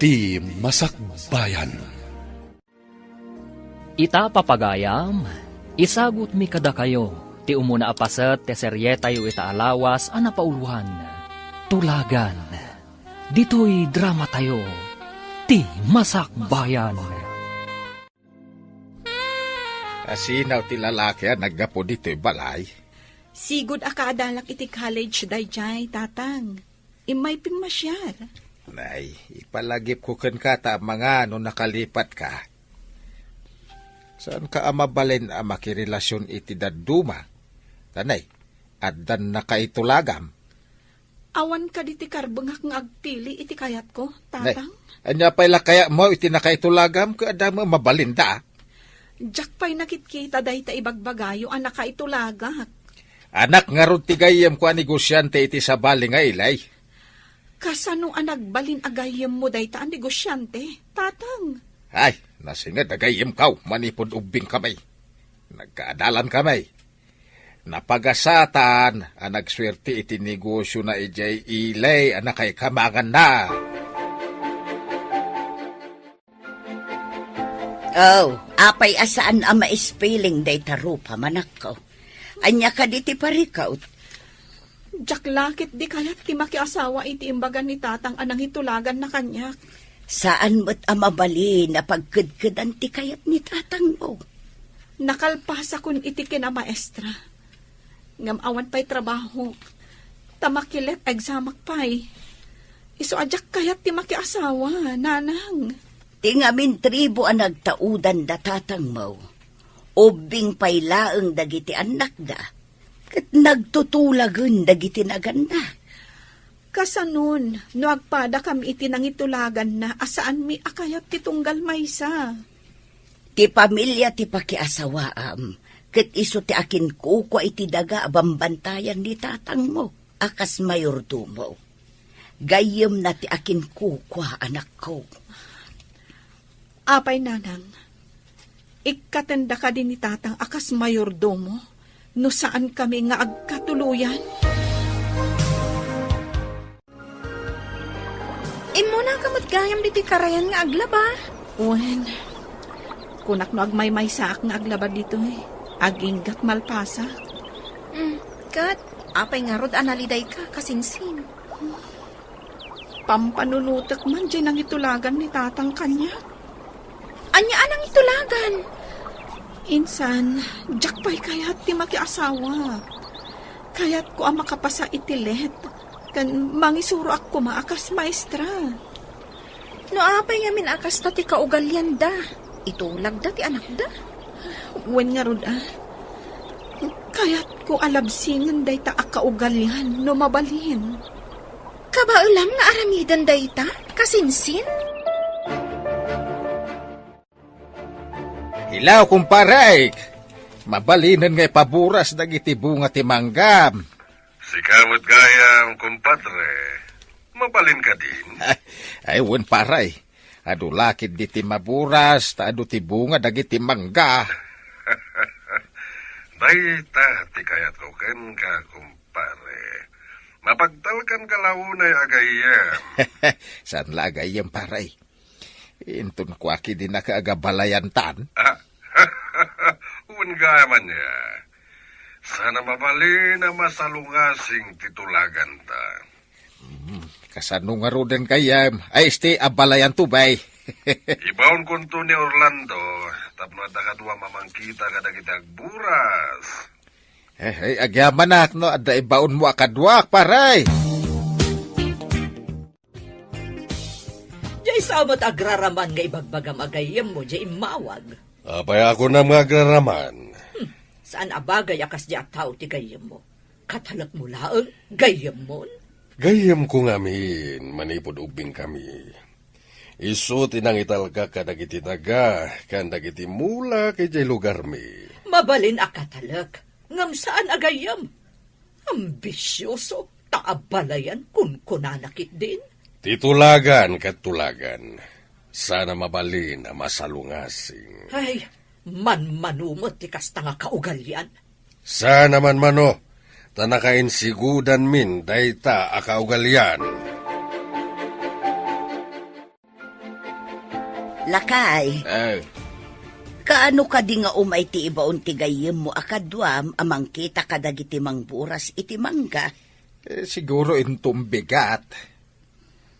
Ti Masakbayan. Ita papagayam, isagot mi kada kayo, ti umuna apaset te serye tayo ita alawas ana pauluhan. Tulagan, dito'y drama tayo, ti Masakbayan. Asinaw ti lalaki naggapo dito'y balay. Sigud akadalak iti college dayjay, tatang. Imay pimasyar. Nay, ipalagip ko ken kata mga no nakalipat ka. Saan ka amabalin ang makirelasyon iti daduma? Tanay, addan na kaitulagam. Awan ka diti karbengak nga agpili iti kayat ko, Nay, tatang. anya pa'y kaya mo iti nakaitulagam ka adama mabalinda. Jak pa'y nakitkita dahi ta ibagbagayo ang nakaitulagak. Anak nga ron tigayem ko ang negosyante iti sabali nga ilay. Kasano ang nagbalin agayem mo dahi ta ang negosyante, tatang? Ay, nasingad agayem kaw, manipod ubing kamay. Nagkaadalan kamay. Napagasatan ang nagswerte iti negosyo na ijay ilay ang nakay kamangan na. Oh, apay asaan ang maispiling day tarupa manak ko. Anya ka di ti parikaw. Jak lakit di kayat ti makiasawa iti imbagan ni tatang anang hitulagan na kanyak. Saan mo't amabali na pagkudkudan ti kayat ni tatang mo? Nakalpasa kun iti kinamaestra. Ngam awan pa'y trabaho. Tamakilet egzamak pa'y. Iso ajak kayat ti makiasawa, nanang. Tingamin tribo ang nagtaudan da tatang mo. Ubing pa'y laeng dagiti anak da. Kat nagtutulagan dagiti naganda. Kasanon, no agpada kami iti nangitulagan na asaan mi akayat ti tunggal maysa. Ti pamilya ti pakiasawaam. Kat iso ti akin kukwa iti daga bambantayan ni tatang mo. Akas mayordomo. Gayem na ti akin kukwa anak ko. Apay nanang, ikatenda ka din ni tatang akas mayordomo, no saan kami nga agkatuluyan? Imo na kamot gayam diti karayan nga aglaba. Wen, kunak no agmay saak nga aglaba dito eh. Aginggat malpasa. Kat, apay nga rod analiday ka kasinsin. Pampanunutek man dyan ang itulagan ni tatang kanya. Anya anang itulagan? Insan, jak pa'y kayat ti makiasawa. Kayat ko ang makapasa itilet. Kan mangisuro ako maakas maestra. No apay nga min akas ta ti kaugalyan da. Itulag da ti anak da. Wen nga rod Kayat ko alabsingan day ta akaugalyan no mabalhin. Kabaulam nga aramidan day ta? Kasinsin? Hilaw kumparay, mabalinan ngay paburas dagiti bunga ti manggam. Sikamot gayam, kumpadre. Mabalin ka din. Ay, wen paray. Adu lakid di ti maburas, ta adu ti bunga dagiti mangga. Dayta, ti kayat ko ken ka, kumpare. Mapagtalkan ka launay agayam. Saan la agayam paray? Intun ko aki din nakaagabalayantan. Uwan gayaman niya. Sana mabali na masalungasing titulagan ta. Kasano nga ro din kayam. Ay, abalayan tubay. Ibaon kunto ni Orlando. Tapno at nakadwa mamangkita kadagitag buras. Agyaman nak, no? Ada ibaon mo akadwak, paray. Jay samot agraraman nga ibagbagam agayem mo, jay imawag. Apay ako na magraraman. Saan abagay akas di ataw ti gayem mo? Katalak mo laang gayem mo? Gayam ko ngamin, manipod ubing kami. Iso tinangital ka kadagiti taga, kandagiti mula kay jay lugar mi. Mabalin akatalak, ngam saan agayem? Ambisyoso, taabalayan kun kunanakit din. Titulagan kat tulagan. Sana mabalin na masalungasing. Ay, manumot ti kasta nga kaugalyan. Sana man mano, tanakain sigudan min dayta akaugalyan. Lakay, kaano ka di nga umay ti ibaon ti gayem mo akadwam amang kita kadagiti mangburas iti mangga? Siguro intom bigat.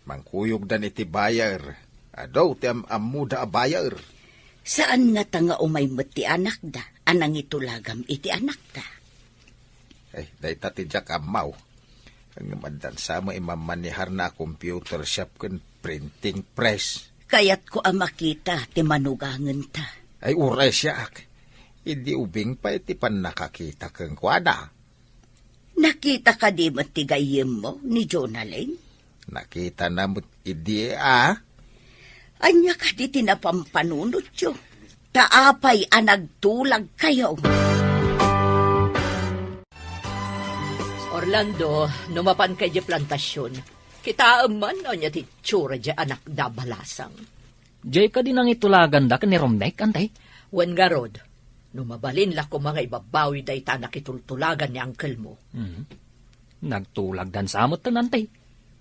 Mangkuyog dan iti bayar. Adaw ti amu da bayar. Saan nga ta nga umay met ti anak da? Anang itulagam iti anak da? Day tati jak amaw. Ang madan sama imamanihar na computer shop kan printing press. Kayat ko makita ti manugangan ta. Ay uray siya ak. Hindi ubing pa iti pan nakakita kang kwada. Nakita ka di mo ti gayem mo ni Jonalyn? Nakita na mo't idi Anya ka di tinapampanunot yo. Taapay anagtulag kayo. Orlando, numapan kay di plantasyon. Kita man o niya ti tsura di anak da balasang. Jay ka din ang itulagan da ka ni Romnek, antay? Wen garod, numabalin la ko mga ibabawi da ita nakitultulagan ni uncle mo. Nagtulag dan samot tan, antay.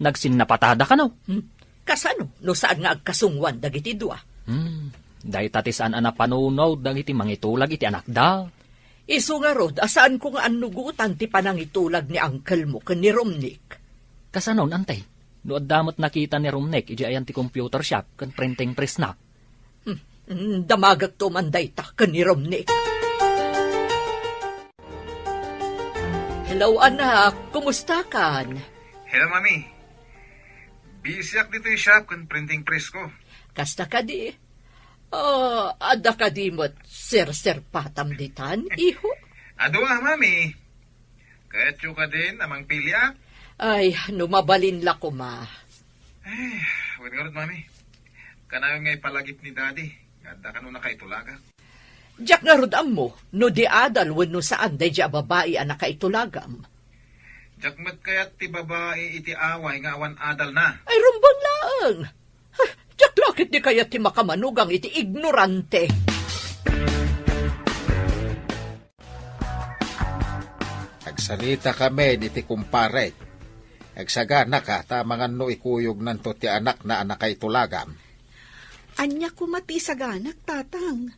Nagsinnapatada ka no? Kasano, no saan nga agkasungwan dagiti dua? Day tatisaan ana panunaw dagiti mangitulag iti anak da. Isu nga rod, asaan ko nga anugutan ti panangitulag ni uncle mo ken ni Romnik? Kasanon, antay? Nood damot nakita ni Romnek, iji ayan ti computer shop, kan printing press na. Damagag to manday ta, ken ni Romnik. Hello, anak. Kumusta kan? Hello, Mami. Busy ak dito yung shop kan printing press ko. Kasta ka di. Ada ka di mo't sir patam ditan, iho? Ado Mami. Kahit yung ka din, amang pilya. Ay, numabalin la ko, ma. Wait nga rin, Mami. Kanayon nga ipalagip ni Daddy. Ganda ka nung nakaitulaga. Diyak nga rod mo, no di adal wenno saan day diya babae ang nakaitulagam. Jakmat kaya't ti babae iti away nga awan adal na. Ay, rumbang laang. Diyak lakit di kaya't ti makamanugang iti ignorante. Agsalita kami iti kumpare. Agsagana ka tamangan no ikuyog nanto ti anak na anakay tulagam. Anya ko mati sa ganak, tatang.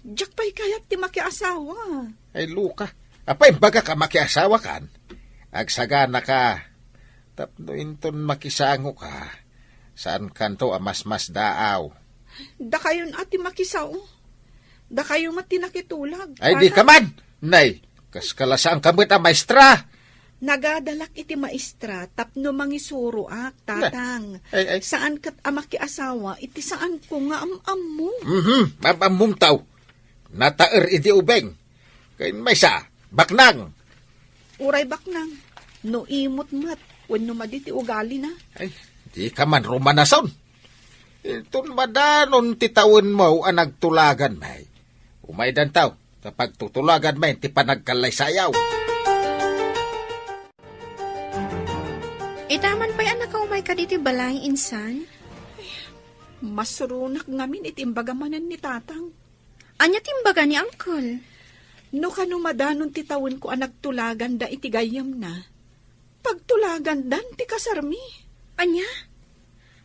Diyak pa'y kayat ti makiasawa. Ay Luka, apay baga ka makiasawa kan? Agsagana ka. Tapno inton makisango ka. Saan kanto mas daaw? Da kayon ati makisaw. Da kayo mati nakitulag. Ay di ka man! Nay, kaskalasaan kamit ang maestra. Nagadalak iti maestra, tapno mangisuro ak, tatang. Ay. Saan kat amaki asawa, iti saan ko nga am mo. Amam taw. Nataer iti ubeng. Kain may sa, baknang. Uray baknang, no imot mat, wenno maditi ugali na. Ay, di ka man romanason. Itun madanon titawin mo ang nagtulagan may. Umaydan taw, kapag tutulagan may, ti panagkalay sayaw. Itaman pa'y anak ka umay ka diti balay, insan? Masurunak ngamin itimbagamanan ni tatang. Anya timbaga ni uncle? No kanumadanon titawin ko ang nagtulagan da iti gayam na. Pagtulagan dan ti kasarmi. Anya?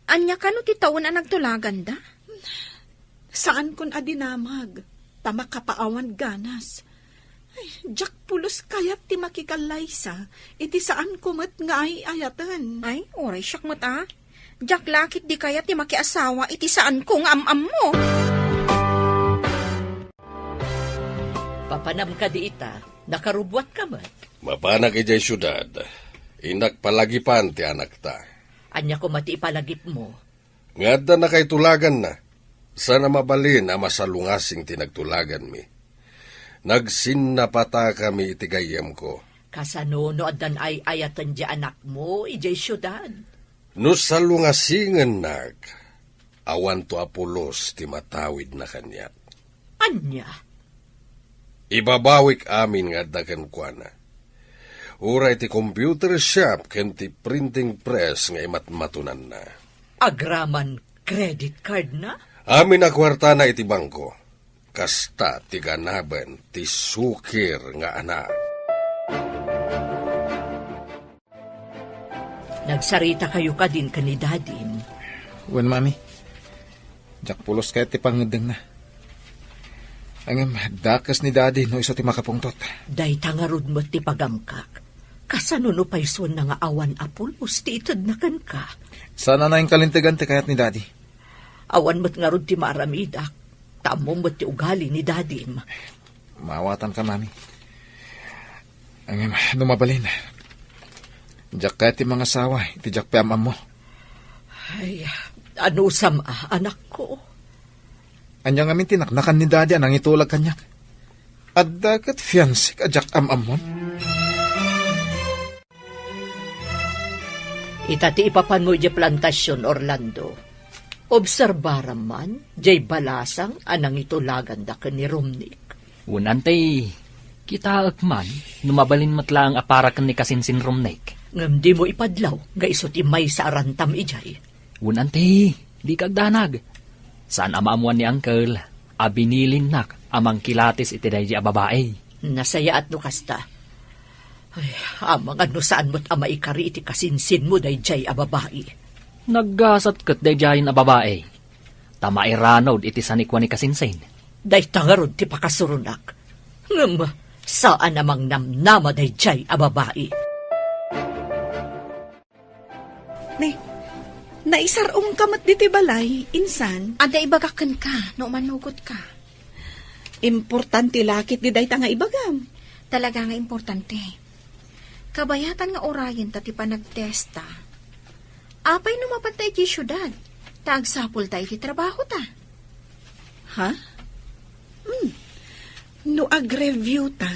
Anya ka no titawin ang nagtulagan da? Saan kun adinamag? Tama kapaawan ganas. Ay, jak pulos kayat ti makikalaysa. Iti saan kumat nga ay ayatan. Ay, oray siyak mo ta. Jak lakit di kaya ti makiasawa iti saan ko nga am mo. Papanam ka di ita, nakarubwat ka man. Mapanak ijay syudad. Inak palagipan ti anak ta. Anya ko mati ipalagip mo. Ngada na kay tulagan na. Sana mabalin ang masalungasing tinagtulagan mi. Nagsinnapata kami itigayem ko. Kasano no adan ay ayatan di anak mo, ijay syudad. No salungasingan nag, awan to apulos ti matawid na kanyat. Anya? Ibabawik amin nga dagan kwa na. Uray ti computer shop ken ti printing press nga imatmatunan na. Agraman credit card na? Amin na kwarta na iti bangko. Kasta ti ganaban ti sukir nga anak. Nagsarita kayo ka din kanidadin. Wen, Mami. Jak pulos kaya ti pangedeng na. Ang dakas ni daddy no iso ti makapungtot. Day tangarod mo ti pagamkak. Kasano no payson na nga awan apulos ti itad na kan ka. Sana na yung kalintigan ti kayat ni daddy. Awan mo't nga rod ti maramidak. Tamo mo't ti ugali ni daddy. Mawatan ka, mami. Ang numabalin. Jak kaya ti mga sawa, iti jak piyamam mo. Ay, ano sama, anak ko? Anyang amin tinaknakan ni daddy anang itulag kanyak. At dagat fiancé ka jak amamon. Itati ipapan mo di plantasyon, Orlando. Obserbaram man, jay balasang anang itulagan da ka ni Romnick. Unantay, kita akman, numabalin matla ang aparakan ni Kasinsin Romnek. Ngam di mo ipadlaw, nga iso ti may sa arantam ijay. Unantay, di kagdanag. Saan amaamuan ni Uncle, abinilin nak amang kilatis iti day di babae. Nasaya at no kasta. Ay, amang ano saan mo't ama ikari iti kasinsin mo day jay babae. Naggasat kat day jayin a babae. Tama iranod iti sanikwa ni Kasinsin. Day tangarod ti pakasurunak. Ngam, saan amang namnama day jay babae. Naisarong kamat diti balay, insan. Ada ibagakan ka, no manugot ka. Importante lakit di day nga ibagam. Talaga nga importante. Kabayatan nga orayan tati pa nagtesta. Apay numapat tayo di syudad. Taagsapul tayo di trabaho ta. Ha? No ag-review ta.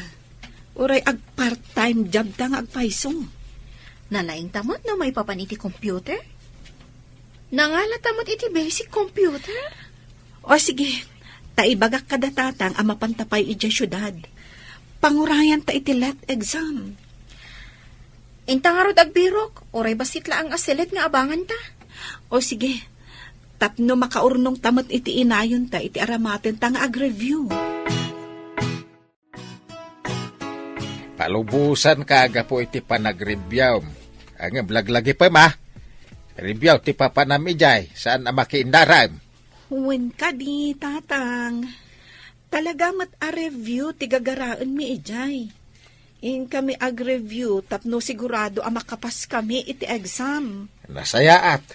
Uray ag part-time job ta nga agpaisong. Nalaing tamot na may papaniti computer? Nangalatamot iti basic computer? O sige, taibagak kada tatang ang mapantapay iti syudad. Pangurayan ta iti let exam. Intangarod agbirok, oray basit la ang asilet nga abangan ta. O sige, tapno makaurnong tamot iti inayon ta iti aramaten ta nga ag-review. Palubusan kaga po iti panag-review. Ang blaglagi pa ma. Review ti papanam ijay, saan ang makiindaram? Wen ka di, tatang. Talaga mat a-review, tigagaraan mi ijay. In kami ag-review, tapno sigurado ang makapas kami iti exam. Nasayaat.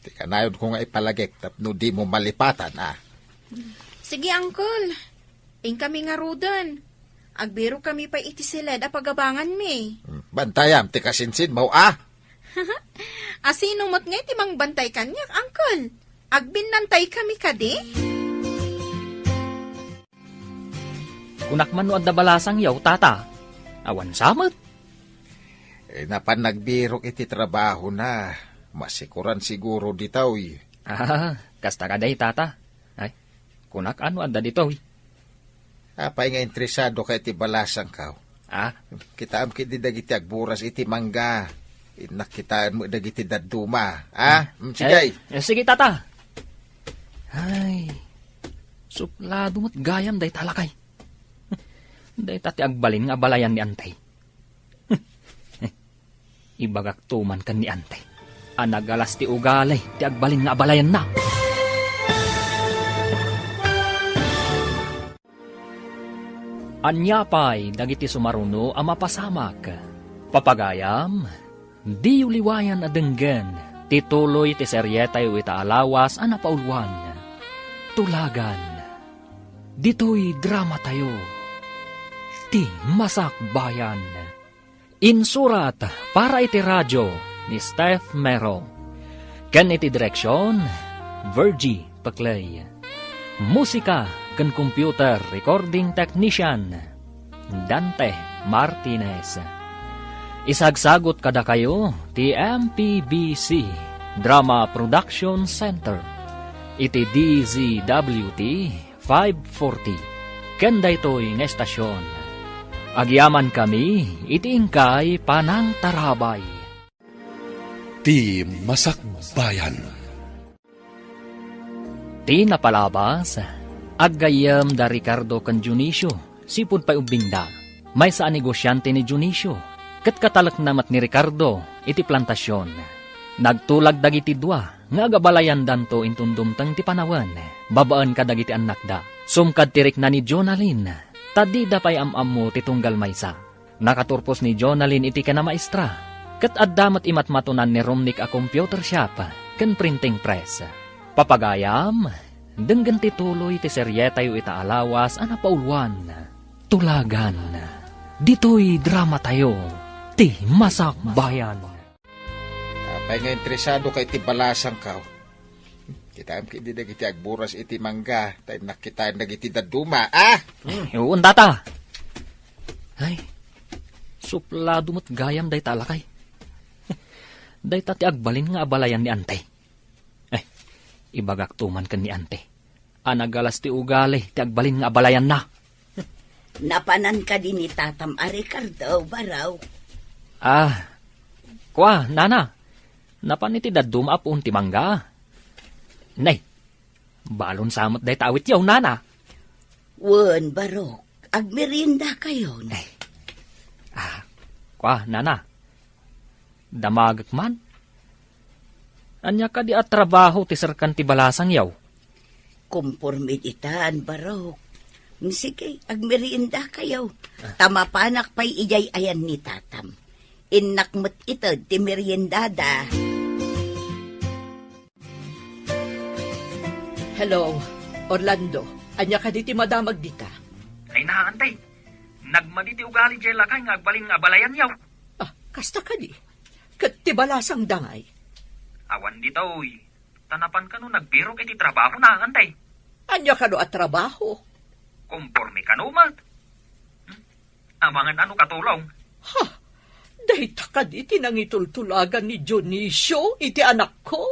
Ti kanayon ko nga ipalagik, tapno di mo malipatan, ah. Sige, uncle. In kami nga rudan. Agbiro kami pa iti silid a pagabangan mi. Bantayam, ti kasinsin mo, ah. Asino mo't nga timang bantay kanyak, uncle? Agbinantay kami kadi? Kunak man no adda balasang yaw, tata. Awan samot. Napan nagbirok iti trabaho na. Masikuran siguro ditaw, Kasta ka day, tata. Ay, kunak ano adda dito, Apay nga interesado kay iti balasang kaw. Kita am kiti dagiti agburas iti mangga. Nakitaan mo dagiti daduma. Sige. Sige, tata. Ay, suplado mo't gayam day talakay. Day tati agbalin nga balayan ni Antay. Ibagak tuman kan ni Antay. Anagalas ti ugalay, ti agbalin nga balayan na. Anyapay, dagiti sumaruno ang mapasamak. Papagayam, di uliwayan adenggen, tituloy ti seryetay ita alawas ang napauluan. Tulagan, dito'y drama tayo. Ti Masakbayan. Insurat para iti radyo ni Steph Mero. Ken iti direksyon, Virgie Paclay. Musika ken computer recording technician, Dante Martinez. Isagsagot kada kayo ti MPBC Drama Production Center. Iti DZWT 540. Ken daytoy nga estasyon. Agyaman kami, iti ingkay panang tarabay. Ti Masakbayan. Ti napalabas, aggayam da Ricardo kan Junicio, sipod pa ubingda. May sa negosyante ni Junicio, kat katalak namat ni Ricardo, iti plantasyon. Nagtulag dagiti dua, nga agabalayan danto intundumtang ti panawan. Babaan ka dagiti anak da. Sumkad tirik na ni Jonalyn. Tadi da pay am mo titunggal maysa. Nakaturpos ni Jonalyn iti ka na maestra. Kat addamat imatmatunan ni Romnick a computer shop, ken printing press. Papagayam, denggan ti tuloy ti serye tayo itaalawas ana pauluan. Tulagan. Dito'y drama tayo. Ti Masak Bayan. Apay nga interesado kay ti balasang kao. Kita am kiti dagiti agburas iti mangga, tay nakitaan dagiti daduma, ah! Yun, tata. Ay, suplado mo't gayam day talakay. Day tati agbalin nga abalayan ni ante. Ibagak tuman kan ni ante. Anagalas ti ugali, ti agbalin nga abalayan na. Napanan ka din ni Tatam a Ricardo, baraw. Kwa, nana. Napan iti daduma apun ti mangga. Nay, balon samot day tawit yaw, nana. Wen, barok, agmerienda kayo. Kwa, nana. Damagak man. Anya ka di at trabaho ti serkan ti balasang yaw. Kumpormid itaan, barok. Sige, agmerienda kayo. Tamapanak pa'y ijay ayan ni Tatam. Inakmat ito ti meriendada. Hello, Orlando. Anya ka di ti madamag dita? Ay naantay. Nagmaditi ugali jay lakay nga agbalin nga balayan yaw. Kasta ka di. Kat ti balasang dangay. Awan ditoy. Tanapan ka no nagbirok iti trabaho na antay. Anya ka no at trabaho? Kumporme ka no mat. Amangan ano katulong? Dahita ka di tinangitultulagan ni Dionisio, iti anak ko.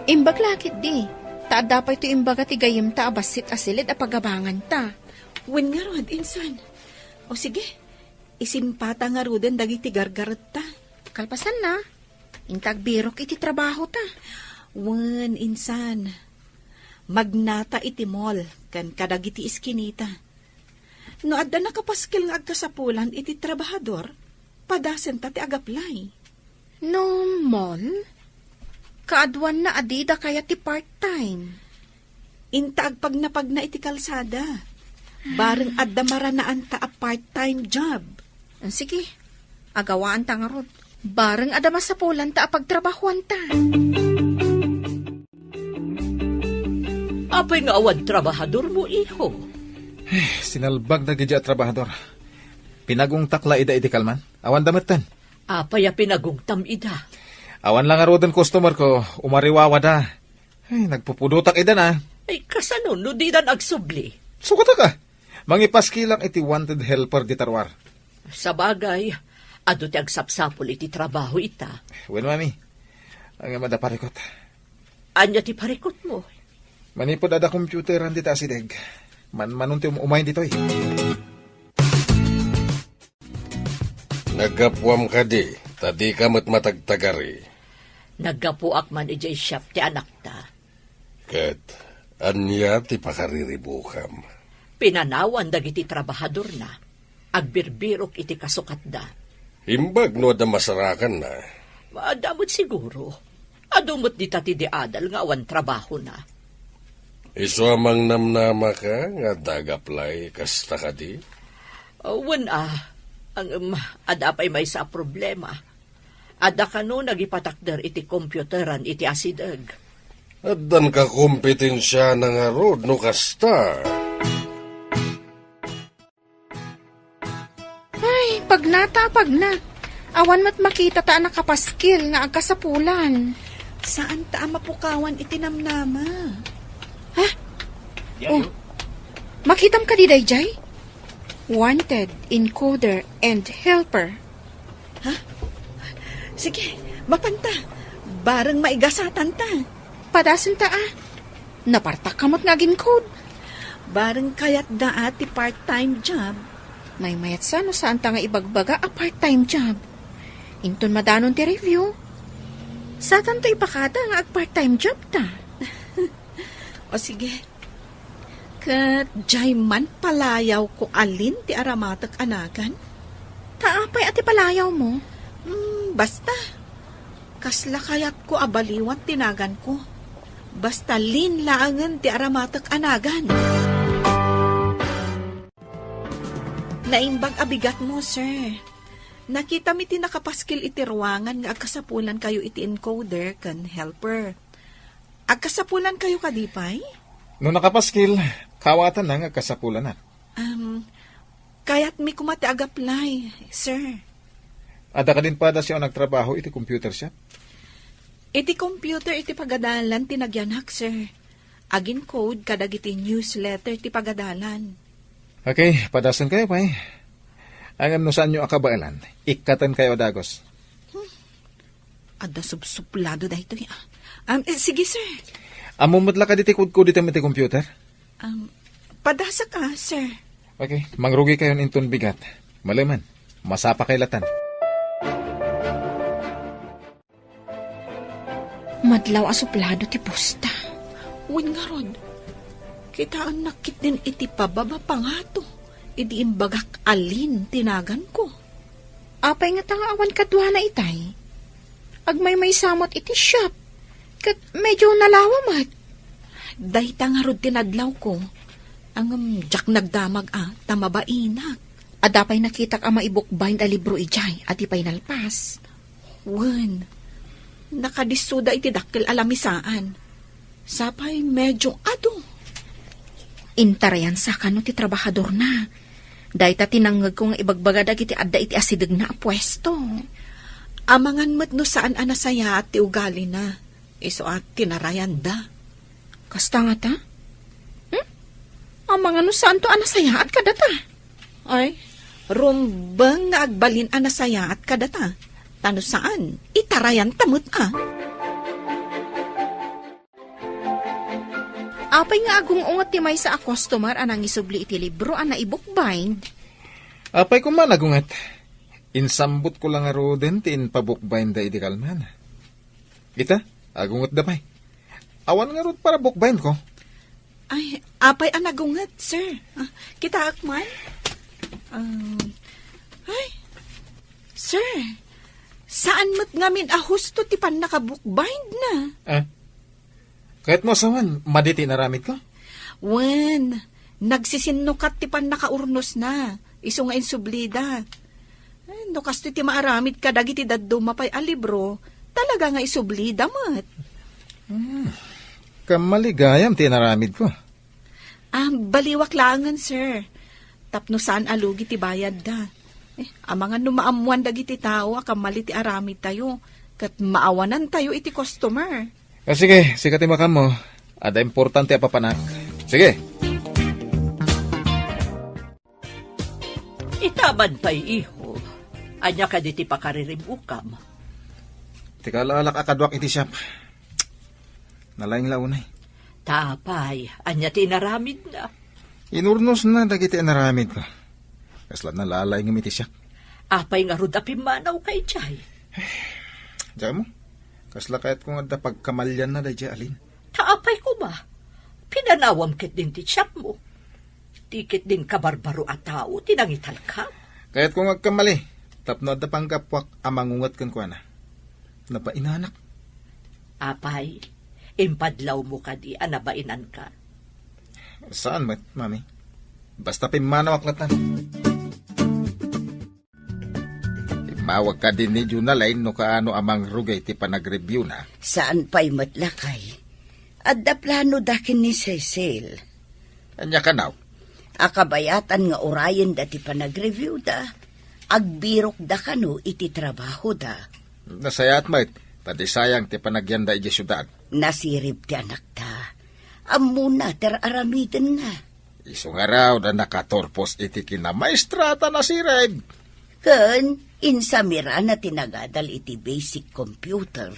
Imbag lakit di. Taad dapat ito imbaga ti gayim ta abasit asilid a pagabangan ta. Wen nga rod, insan. O sige, isimpata nga roden dagiti gargaret ta. Kalpasan na. Intag birok iti trabaho ta. Wen, insan. Magnata iti mall, kan kadagiti iskinita. No adda nakapaskil nga agkasapulan iti trabahador, padasen ta ti agaplay. No, mall? Kaadwan na adida kaya ti part-time. Intaag pag napag na iti kalsada. Bareng adda maranaan ta a part-time job. Sige, agawaan ta nga rod. Bareng adda masapulan ta a pagtrabahuan ta. Apay nga awad trabahador mo, iho. Sinalbag na gidya trabahador. Pinagong takla ida iti kalman. Awan dametan. Apay a pinagungtam ida. Awan lang aroden customer ko. Umariwawa da. Ay, nagpupudutak ida na. Ay, kasano, no di dan agsubli. Sukata ka. Mangipaskilang iti wanted helper di tarwar. Sa bagay, ado ti agsapsapol iti trabaho ita. Well, mami. Ang madaparikot. Anya ti parikot mo? Manipod ada computeran di ta asideg. Manunti umay dito eh. Nagkapuam ka di. Tadi ka matagtagari. Naggapuak man ijay shop ti anak ta. Kat, anya ti pakariribukam. Pinanawan dagiti trabahador na. Agbirbirok iti kasukat da. Imbag no da masarakan na. Adamot siguro. Adumot di tati di adal nga awan trabaho na. Iso amang namnama ka nga dagaplay kasta ka di? Ang adapay may sa problema. Ada ka no nagipatakder iti computeran iti asideg. Addan ka kompetensya na nga rod no kasta. Ay, pagna. Awan mat makita ta nakapaskil nga agkasapulan. Saan ta mapukawan itinamnama? Ha? Oh, makitam ka di dayjay? Wanted, encoder, and helper. Ha? Sige, mapanta. Bareng maigasatan ta. Padasan ta Napartak kamot nga gincode. Bareng kayat da ati part-time job. May mayat sa no saan ta nga ibagbaga a part-time job. Inton madanon ti review. Satan to ipakada nga ag part-time job ta. O sige. Kat jay man palayaw ko alin ti aramatak anagan. Taapay ati palayaw mo. Basta. Kasla kayat ko abaliwat tinagan ko. Basta linlaangan ti aramatak anagan. Naimbag abigat mo, sir. Nakita mi ti nakapaskil iti ruangan nga agkasapulan kayo iti encoder kan helper. Agkasapulan kayo kadipay? No nakapaskil, kawatan na nga kasapulan na. Kaya't mi kumati agaplay, sir. Ada ka din pa siya nagtrabaho iti computer shop? Iti computer iti pagadalan tinagyanak, sir. Agin code kadag iti newsletter ti pagadalan. Okay, padasan kayo pa eh. Ang no saan nyo akabailan, ikatan kayo dagos. Ada subsuplado da ito. Sige, sir. Amumutla ka diti kudko diti iti computer? Padasa ka, sir. Okay, mangrugi kayo inton bigat. Malaman, masapa kay latan. Madlaw asuplado ti posta. Uwin nga rod. Kita ang nakit din iti pababa pa nga to. Idi imbagak alin tinagan ko. Apay nga tangawan kadwa na itay. Agmay may samot iti shop. Kat medyo nalawamat. Dahita nga rod tinadlaw ko. Ang jak nagdamag tamabainak. Adapay nakitak ang maibukbayin a libro ijay at ipay nalpas. Wan, nakadisuda iti dakkel alamisaan. Sapay medyo ado. Intarayan sa kano ti trabahador na. Dahita tinangag ko nga ibagbagadag iti adda iti asidag na pwesto. Amangan mat no saan anasaya at ti ugali na. Iso at tinarayan da. Kasta nga ta? Amangan no saan to anasaya at kadata? Ay, rumbang nga agbalin anasaya at kadata. Tano saan? Itarayan tamot Apay nga agong ungat ti may sa customer anang isubli iti libro ana i-bookbind. Apay ko man agungat. Insambot ko lang aro din tin pabookbind da iti kalman. Ita, agungat da pay. Awan nga rod para bookbind ko. Ay, apay anagungat, sir. Kita akman? Ay, sir, saan mat ngamin husto ti pan nakabookbind na? Kahit mo sawan, maditi naramid ko? Wen, nagsisinukat ti pan nakaurnos na. Iso nga insublida. Ay, no kasto ti maaramid ka dagiti daddo mapay a libro, talaga nga isublida mat. Kamaligayam ti naramid ko. Baliwak langan, sir. Tapno saan alugi ti bayad da. Amangan numaamuan dagiti tao, kamali ti aramid tayo. Kat maawanan tayo iti customer. Sige, sikat makam mo. Ada importante apapanak. Sige. Itaban pa'y iho. Anya ka diti pakariribukam. Tika lalak akadwak iti siyap. Nalaing launay. Tapay, anya tinaramid na. Inurnos na dagiti naramid ko. Kasla na lalaing iti siyap. Apay nga rod apimanaw kay Chay. Diyan mo? Kasla kayat kung ada pagkamalyan na dahi alin. Taapay ko ba? Pinanawam kit din ti tiyap mo. Tikit din kabarbaro at tao, tinangital ka. Kayat kung agkamali, tapno ada pang kapwak amangungat kan kwa na. Napainanak. Apay, impadlaw mo ka di, anabainan ka. Saan, mami? Basta pimanawak latan. Mawag ka din ni Junalain no kaano amang rugay ti panag-review na. Saan pa'y matlakay? Adda plano dakin ni Cecil. Anya ka naw? Akabayatan nga orayan dati panag-review da. Agbirok da kano iti trabaho da. Nasayat mait, tadi sayang ti panagyanda iti syudad. Nasirib ti anak da. Amuna ter aramiden nga. Iso nga raw na nakatorpos iti kinamaistrata na si Reb. Ken, insamira na tinagadal iti basic computer.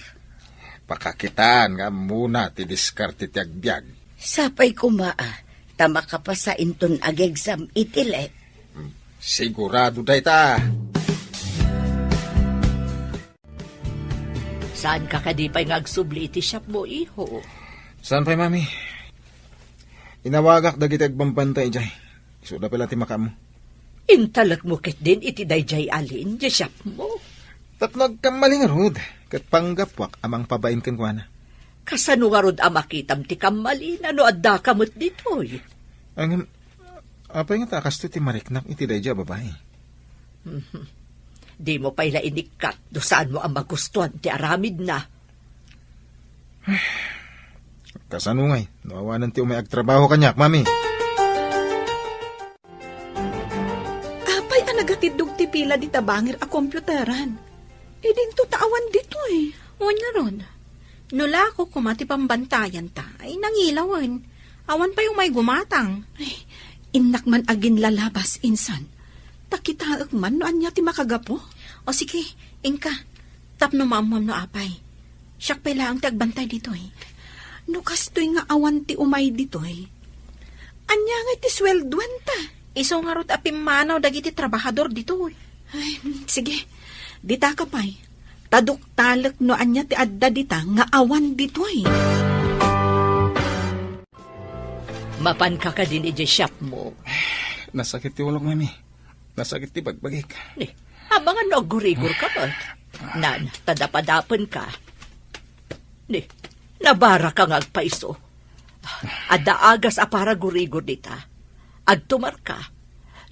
Pakakitaan nga muna ti diskarte ti agbyag. Sapay kumaa, tama ka pa sa inton ag-exam itile. Sigurado day ta. Saan ka kadipay nga agsubli iti shop mo, iho? Saan pa'y, mami? Inawagak dagiti agbambantay jay. Isuda pala ti makamo. Intalak mo kit din iti dayjay alin, di siyap mo. Tapno agkamali nga rod, kat panggapwak amang pabain kan kwa na. Kasano nga rod amakitam ti kamali na no adda kamot ditoy. Ang, apay nga takas to ti mariknak iti dayja babae. Di mo pa'y lainikat do saan mo ang magustuhan ti aramid na. Kasano ngay, nawawanan ti umay agtrabaho kanyak, mami. Apay nagatidog ti pila di tabangir a kompyuteran. Din to taawan dito eh. O nga ron. Nula ko kumati pambantayan ta, ay nangilawan. Awan pa yung may gumatang. Ay, inak man agin lalabas insan. Takitaak man no anya ti makagapo. O sige, ingka. Tapno maamam no apay. Siyak pa lang tagbantay dito eh. No kastoy nga awan ti umay dito eh. Anya nga ti swelduan ta. Iso nga rot apimanaw dagiti trabahador dito eh. Ay, sige. Dita ka pa'y. Taduk talak no anya ti adda dita nga awan dito eh. Mapan ka din iti shop mo. Nasakit ti ulog, mami. Nasakit ti bagbagik. Abangan no gurigor ka ba? Nan, tadapadapan ka. Nabara ka nga agpaiso. Adda agas apara gurigor dita. Agtumar ka.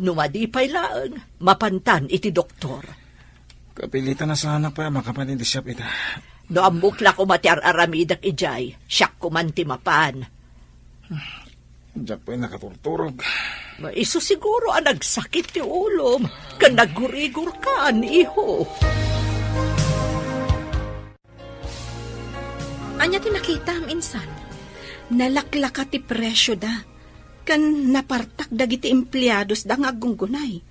Numadipay laang, mapantan iti doktor. Kapilitan na sana pa makapanin di siyap ita. No amukla ko mati aramidak ijay, siyak ko man timapan. Diyak pa'y nakaturturog. Iso siguro ang nagsakit ti ulom, kan naggurigor ka, iho. Anya ti nakita am insan. Nalaklaka ti presyo da. Kan napartak dagiti empleados da nga agunggunay.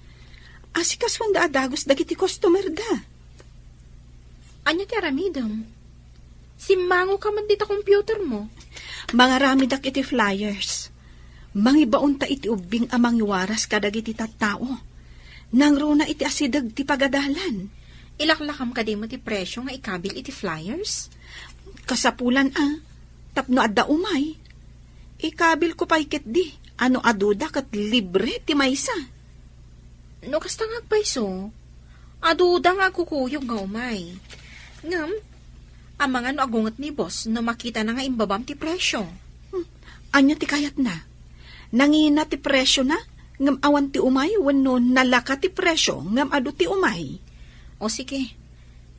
Asikas wanda adagos dagiti customer da. Anya ti aramidam. Simango ka man dita computer mo. Mga ramidak iti flyers. Mangibaon ta iti ubing amang iwaras kadagiti tattao. Nang runa iti asidag ti pagadalan. Ilaklakam ka di mo ti presyo nga ikabil iti flyers? Kasapulan tapno adda umay. Ikabil ko paikit di. Ano aduda kat libre ti maysa. No kasta nga agpaiso, aduda nga kukuyog nga umay. Ngam, ang mga no agungat ni boss no makita na nga imbabam ti presyo. Anya ti kayat na. Nangina ti presyo na, ngam awan ti umay, wano nalaka ti presyo, ngam adu ti umay. O sige,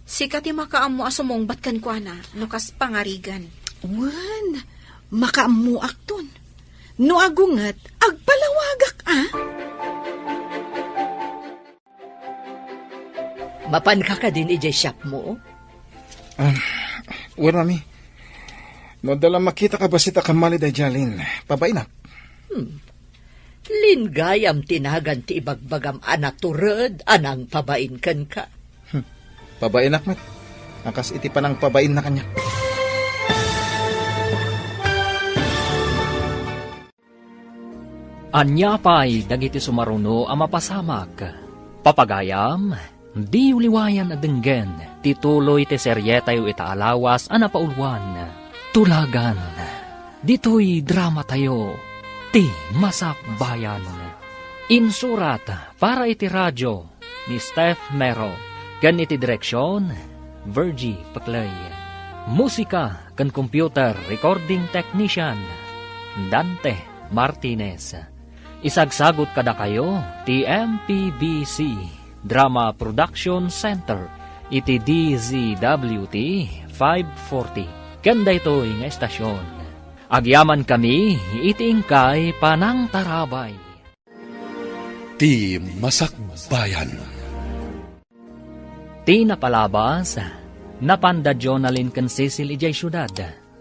sika ti makaam mo asumong batkan ko na, no kas pangarigan. Wan, makaamuak ton. No agungat, agpalawagak Mapan ka din iti shop mo? Well, mami. No dala makita ka ba sita kamali da jalin? Pabay na. Lingayam tinagan ti ibagbagam anak turad, anang pabain kan ka. Pabain akmat. Akas iti panang pabain na kanya. Anya pa'y dagiti sumaruno ang mapasamak. Papagayam, di uliwayan adenggen, tituloy ti seryetayo itaalawas ang napaulwan. Tulagan, dito'y drama tayo, ti masakbayan. Insurat para iti radyo ni Steph Mero, kan iti direksyon, Virgie Paclay. Musika kan computer recording technician, Dante Martinez. Isagsagot kada kayo, ti MPBC Drama Production Center, iti DZWT 540. Kanda ito'y nga estasyon. Agyaman kami, iti ingkay panang tarabay. Ti Masakbayan. Ti napalabas, napanda Jonalyn kan Cecil ijay syudad,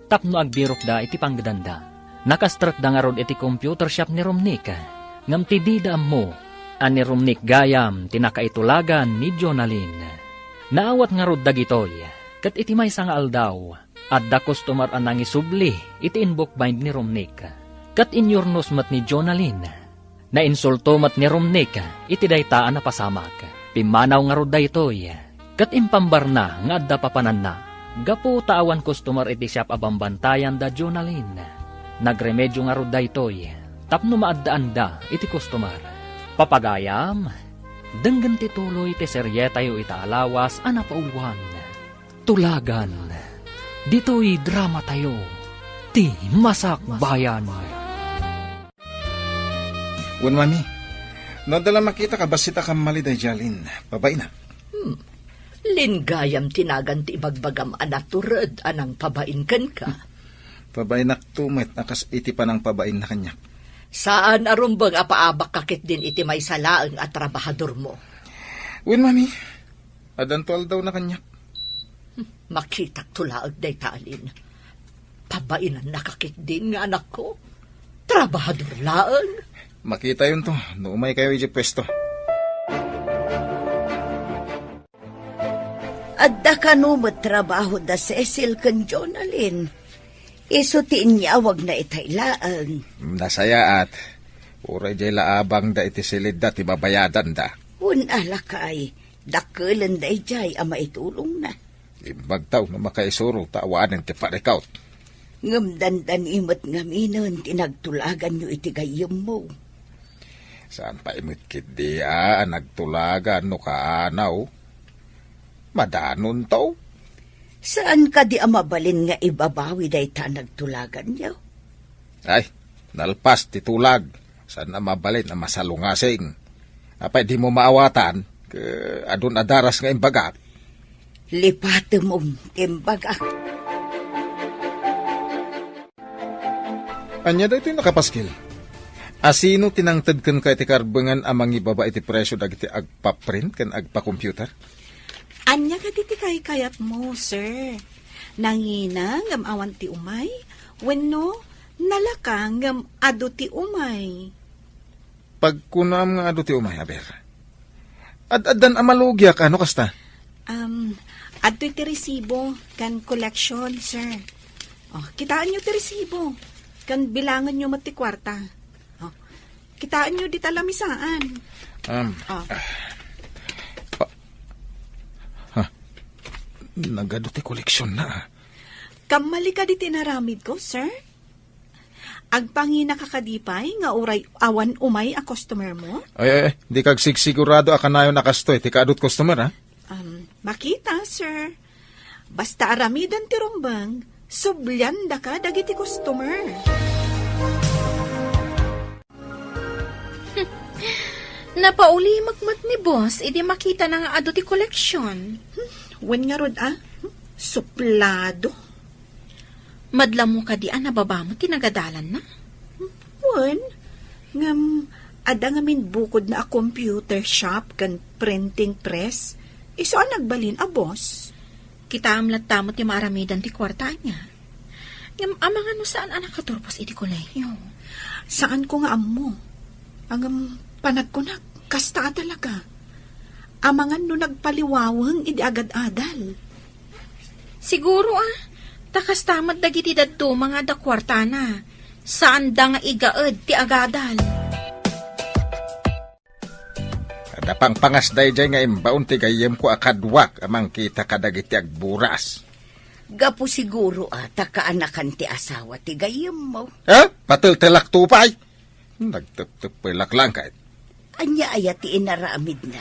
tapno agbirok da iti panggedanda. Nakastrat da nga rod iti computer shop ni Romnick, ngam ti dida mo, ani Romnick gayam tinakaitulagan ni Jonalyn. Naawat nga rod dagitoy, kat iti may nga aldaw, at da customer anang isubli iti inbook bind ni Romnick. Kat inyornos mat ni Jonalyn, na insulto mat ni Romnick, iti daytaan na pasamak. Pimanaw nga rod daytoy, kat impambar na nga adda papanan na, gapo taawan customer iti shop abambantayan da Jonalyn. Nagremedyo nga rod daytoy, tapno maaddaan da iti customer. Papagayam, denggan ti tuloy ti serye tayo itaalawas a napauluan. Tulagan, dito'y drama tayo, ti Masak Bayan. Wan, mami. Nadala makita ka basita ka maliday jalin. Babay na. Lingayam tinagan ti ibagbagam anak turod anang pabainkan ka. Babay na tumit akas iti pa ng pabain na kanya. Saan arumbang apaabak kakit din iti may salaang at trabahador mo? Wan, mami. Adantual daw na kanya. Makita tulaag day talin. Pabainan nakakit din nga anak ko. Trabahador laang. Makita yun to. Nuumay kayo iji pwesto. Adda ka no trabaho da Cecil kan Jonalyn. Iso ti inyawag na itaylaan. Nasaya at uray jay laabang da iti silid da ti babayadan da. Un alakay, dakulan da ijay ama itulong na. Imbagtaw na makaisuro tawaanin ti parikaut. Ngamdandan imot ngaminon tinagtulagan nyo iti gayom mo. Saan pa imit kidi nagtulagan no kaanaw? Madanon to? Saan ka di amabalin nga ibabawi day ta nagtulagan nyo? Ay, nalpas titulag. Saan na mabalin na masalungasing? Apay di mo maawatan, adun adaras nga imbagak. Lipate mong imbagak. Anya da ito yung nakapaskil. Asino tinangtad kan ka iti karbangan amang ibaba iti presyo dagiti agpa-print kan agpa-computer? Anya ka diti kayat mo, sir. Nangina ngam awan ti umay, wenno nalaka ngam adu ti umay. Pagkunam nga adu ti umay, aber. Ad-adan amalugyak, ano kasta? Adu ti resibo kan collection, sir. Oh, kitaan nyo ti resibo. Kan bilangan nyo mati kwarta. Oh, kitaan nyo di talamisaan. Nagado ti koleksyon na. Kamali ka di tinaramid ko, sir. Agpangina kakadipay nga uray awan umay a customer mo? Ay, di kag sigurado akanayo nakastoy. Ti kaadot customer, ha? Makita, sir. Basta aramidan ti rumbang, sublyan da ka dagiti customer. Napauli magmat ni boss, idi makita na nga ado ti koleksyon. Wen nga rod, suplado. Madlam mo ka di nababa mo, tinagadalan na. Wen, ngam, ada nga min bukod na a computer shop kan printing press. Iso nagbalin a boss. Kita amlat tamo ti maaramidan ti kwarta niya. Ngam amang ano saan anak katurpos iti kolehiyo. Saan ko nga amo? Ang panag ko na, kasta talaga. Amangan no nagpaliwawang idi agad-adal. Siguro takas tamad dagiti dadto mga dakwarta na. Saan da nga igaed ti agadal. Dapang pangasday dyan nga imbaon ti gayem ko akadwak amang kita kadagiti agburas. Gapo siguro takaanakan ti asawa ti gayem mo. Patil-tilak tupay. Nagtup-tupilak lang kahit. Anya ayat ti inaramid na.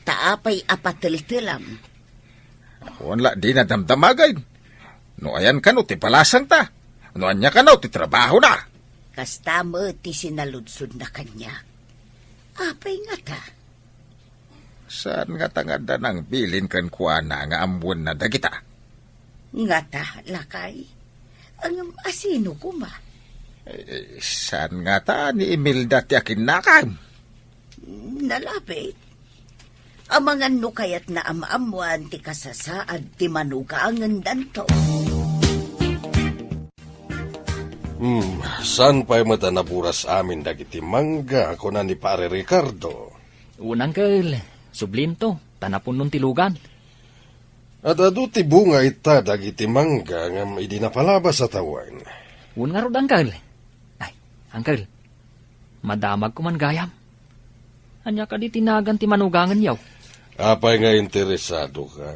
Taapay apatil-tilam. Wala di na damdamagay. No ayan ka no ti palasan ta. No anya ka no ti trabaho na. Kasta mo ti sinaludsod na kanya. Apay nga ta. Saan nga tangada ng bilin kan kuana nga ambuan na dagita? Nga ta, lakay. Ang asino ko ma? Saan nga ta ni Imelda ti akin nakam? Nalapit. Amangan no kayat na amaamuan ti kasasaad ti manugaangan danto. Saan pa'y matanaburas amin dagiti mangga ako na ni Pare Ricardo? Unang kel, sublinto, tanapon nun tilugan. At adu ti bunga ita dagiti mangga ngam idi napalabas sa tawan. Un nga rod, Uncle. Ay, Uncle, madamag ko man gayam. Anya ka di tinagan ti manugangan yaw. Apay nga interesado ka?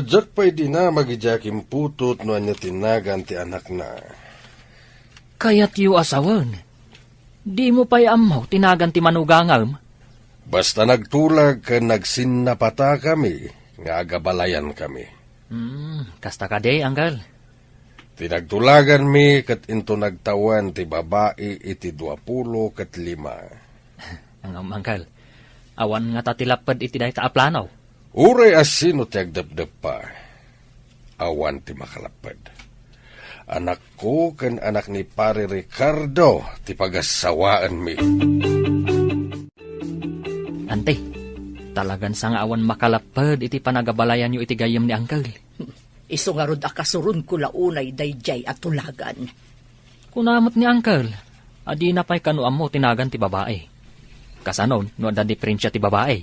Diyak pa'y di na magijakim putot no anya tinagan ti anak na. Kayat yu asawan. Di mo pa'y amaw tinagan ti manugangam. Basta nagtulag ka nagsinapata kami, nga agabalayan kami. Kasta ka day, Anggal. Tinagtulagan mi kat into nagtawan ti babae iti 20 kat 5. Ang Anggal, awan nga tatilapad iti day taaplanaw. Uray asino ti agdapdap pa. Awan ti makalapad. Anak ko kan anak ni Pare Ricardo ti pagasawaan mi. Ante, talagan sa nga awan makalapad iti panagabalayan nyo iti gayam ni Anggal. Iso nga rod akasurun ko launay dayjay at tulagan. Kunamot ni Anggal, adi na pa'y kanuam mo tinagan ti babae. Kasanon, no ada diferensya ti babae.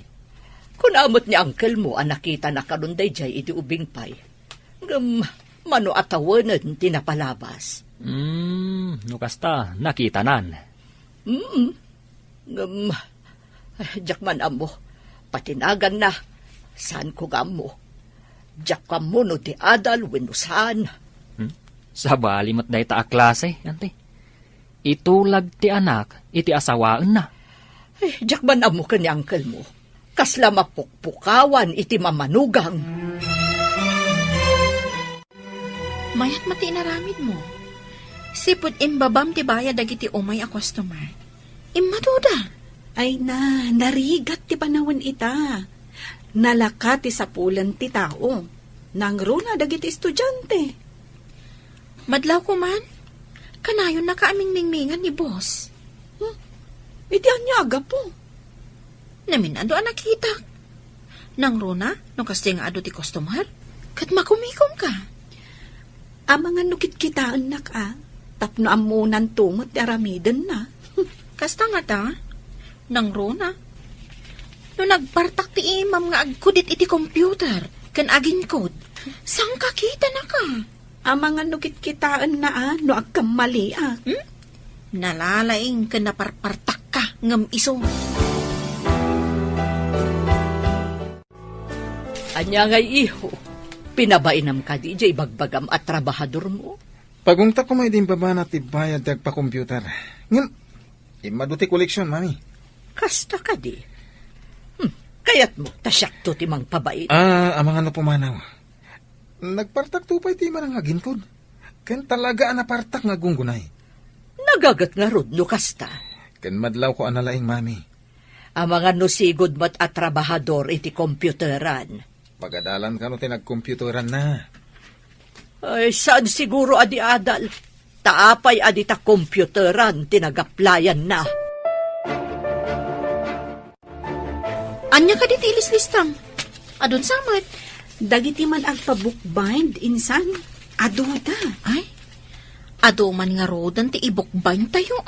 Kunamot ni uncle mo ang nakita na karon dayjay iti ubing pay. Mano atawanan tinapalabas. No kasta, nakitanan. Jakman amo, patinagan na. Saan ko gamo? Jakam mo no ti adal winusan. Sa balimot day ta klase, ante. Itulag ti anak, iti asawaan na. Jakman amo ka ni uncle mo. Kasla mapukpukawan iti mamanugang. Mayat mati naramid mo. Sipod imbabam ti bayad dagiti umay a customer. Immaduda. Ay na, narigat ti panawin ita. Nalakat ti sapulan ti tao. Nangruna dagiti estudyante. Madlaw ko man, kanayon na kaaming mingmingan ni boss. Iti anyaga po. Namin ando nakita. Nangruna, no kasi nga ado ti customer, kat makumikom ka. Mga nukit kitaan na ka, tapno amunan tungot ti aramidan na. Kasta nga ta, nangruna. No nagpartak ti imam nga agkudit iti computer, kan agin code, sang kakita na ka? Mga nukit kitaan na no agkamali Nalalaing ka naparpartak ka ngam iso. Anya nga iho, pinabainam ka di jay bagbagam at trabahador mo. Pagungta ko may din baba na tibayad dagpa-computer. Ngayon, imaduti koleksyon, mami. Kasta ka di. Kayat mo, tasyak to timang pabait. Amang ano pumanaw. Nagpartak tupay ti man ang aginkod. Kan talaga anapartak nga gunggunay. Nagagat nga rod, no kasta. Kan madlaw ko analaing, mami. Ang mga nusigod mo't at trabahador iti computeran. Pagadalan ka no tinagkomputeran na. Ay, saan siguro adi adal? Taapay adi ta computeran, tinagaplayan na. Anya ka diti ilis-listang? Adun samat? Dagiti man agpa-bookbind, insan. Aduda. Ay, ado man nga rodan ti i-bookbind tayo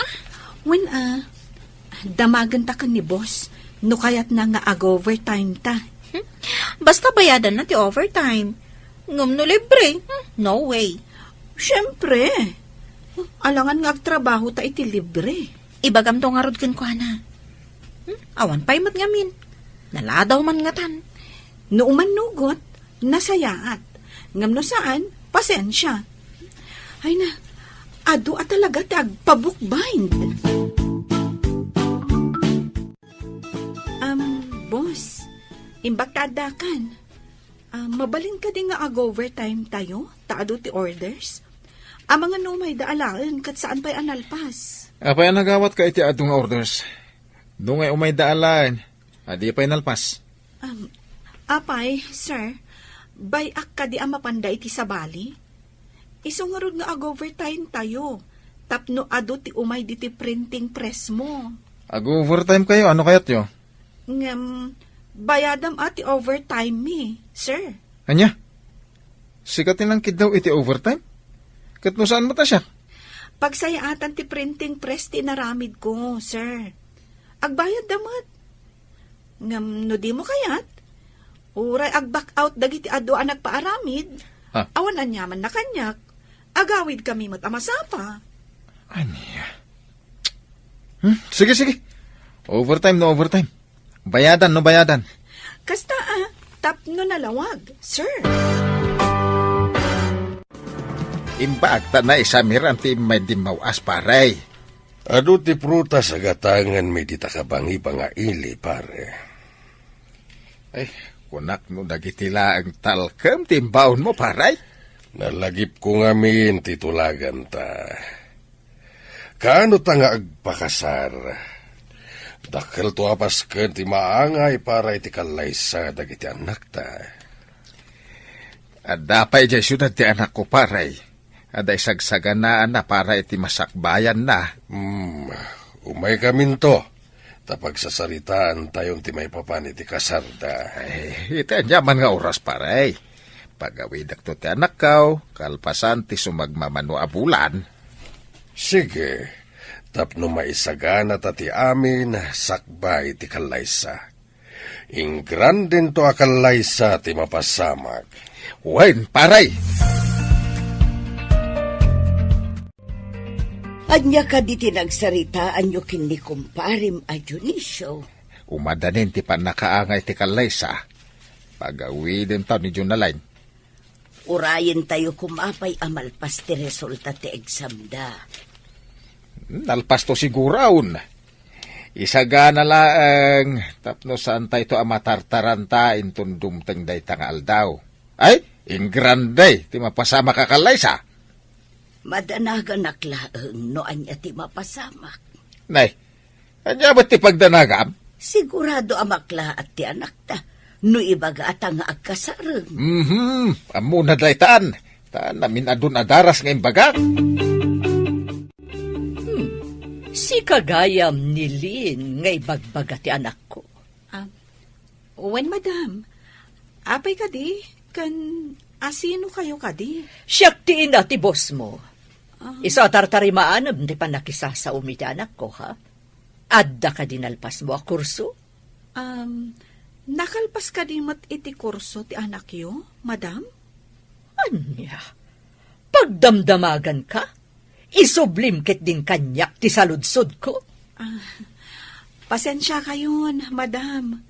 When damagan ta ka ni boss, no kayat na nga ag-overtime ta. Basta bayadan na ti overtime. Ngum no libre. No way. Siyempre. Alangan nga agtrabaho ta iti libre. Ibagam to nga rod ken kuana. Awan pa'y mat ngamin. Naladaw man nga tan. No umanugot, nasayaat. Ngam no saan, pasensya. Ay na, ado at talaga ti agpabukbind. Boss, imbagtadakan. Mabalin ka din nga ag-overtime tayo, taado ti orders. Ang mga numay daalaan kat saan pa'y analpas. Apay nagawat ka iti adong orders. Nungay umay daalaan, adi pa'y nalpas. Apay, sir, bayak ka di mapanda iti sabali. Isungarod nga ag-overtime tayo. Tapno ado ti umay di ti printing press mo. Ag-overtime kayo, ano kayat yo? Bayadam ati overtime mi, sir. Anya? Sikatin lang kid daw iti overtime? Kat mo saan mo ta siya? Pagsayaatan ti printing press ti naramid ko, sir. Agbayad damat. No di mo kayat? Uray ag-back out dagiti ado ang nagpaaramid. Awan anyaman na kanyak. Agawid kami mat amasapa. Anya? Sige. Overtime no overtime. Bayadan no bayadan. Kasta tapno nalawag, sir. Imbagta na isamir ang ti may dimawas paray. Ado ti prutas agatangan may ditakabangi pa nga ili, pare. Ay, kunak no dagitila ang talkem timbaon mo, paray. Nalagip ko ngamin titulagan ta. Kaano ta nga agpakasar? Dakkel to apas ken ti maangay para iti kalaysa dagiti anak ta. At dapay dyan syudad ti anak ko, paray. Aday sagsaganaan na para iti masakbayan na. Umay kamin to. Tapag sasaritaan tayong ti may papan iti kasarda. Ay, ito yaman nga oras, paray. Pagawidak to ti anak kaw, kalpasan ti sumagmamano abulan. Sige, tapno maisagana ta ti amin, sakbay ti kalaysa. Ingran din to akalaysa ti mapasamag. Wen, paray! Anya ka di tinagsarita anyo kin ni kumparim a Dionisio. Umadanin ti panakaangay ti kalaysa. Pagawi din to ni Junalain. Urayin tayo kumapay amalpas ti resulta ti exam da. Nalpas to siguraon. Isagana laang tapno saan tayo to amatartaranta intun dumteng day tangal daw. Ay, ingranday ti mapasama ka kalaysa. Madanagan naklaang no anya ti mapasamak. Nay, anya ba't ti pagdanagam? Sigurado amakla at ti anak ta. No ibaga at ang agkasarang. Amo na day taan. Taan namin adun adaras ngayong baga. Si kagayam ni Lin ngay bagbaga ti anak ko. Wen, madam. Apay ka di? Kan asino kayo ka di? Siyak ti ina ti boss mo. Isa tartarimaanam di pa nakisa sa umiti anak ko, ha? Adda ka dinalpas mo a kurso? Nakalpas ka di mat iti kurso ti anak yo, madam? Anya? Pagdamdamagan ka? Isublim ket din kanyak ti saludsod ko? Pasensya kayon, madam.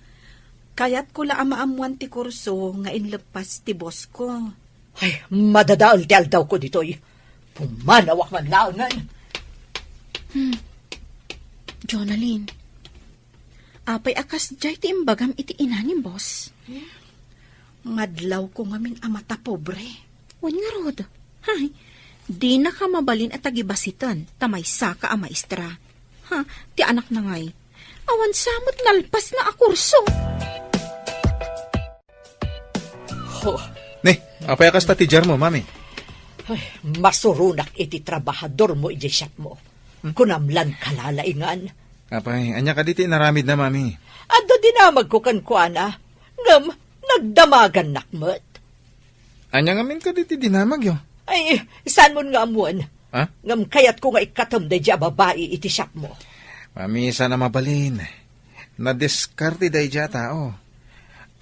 Kayat ko la amaamuan ti kurso nga inlepas ti boss ko. Ay, madadaol ti aldaw ko ditoy. Pumanawak man laungan. Jonalyn, apay akas jay ti imbagam iti inanim, boss. Madlaw ko ngamin amata pobre. Wan nga rod. Hay, di na ka mabalin at tagibasitan, tamay saka a maestra. Ha, ti anak na ngay. Awan samot nalpas na a kurso. Ne, apay akas ti jar mo, mami. Ay, masurunak iti trabahador mo iti shop mo. Kunamlan kalalaingan. Apay, anya ka diti naramid na, mami. Adda dinamag ko kankwana. Ngam, nagdamagan nakmet. Anya ngamin ka diti dinamag yo. Ay, saan mo nga amuan? Ha? Ngam kayat ko nga ikatam da dya babae iti shop mo. Mami, sana mabalin. Na-discarte day dya tao.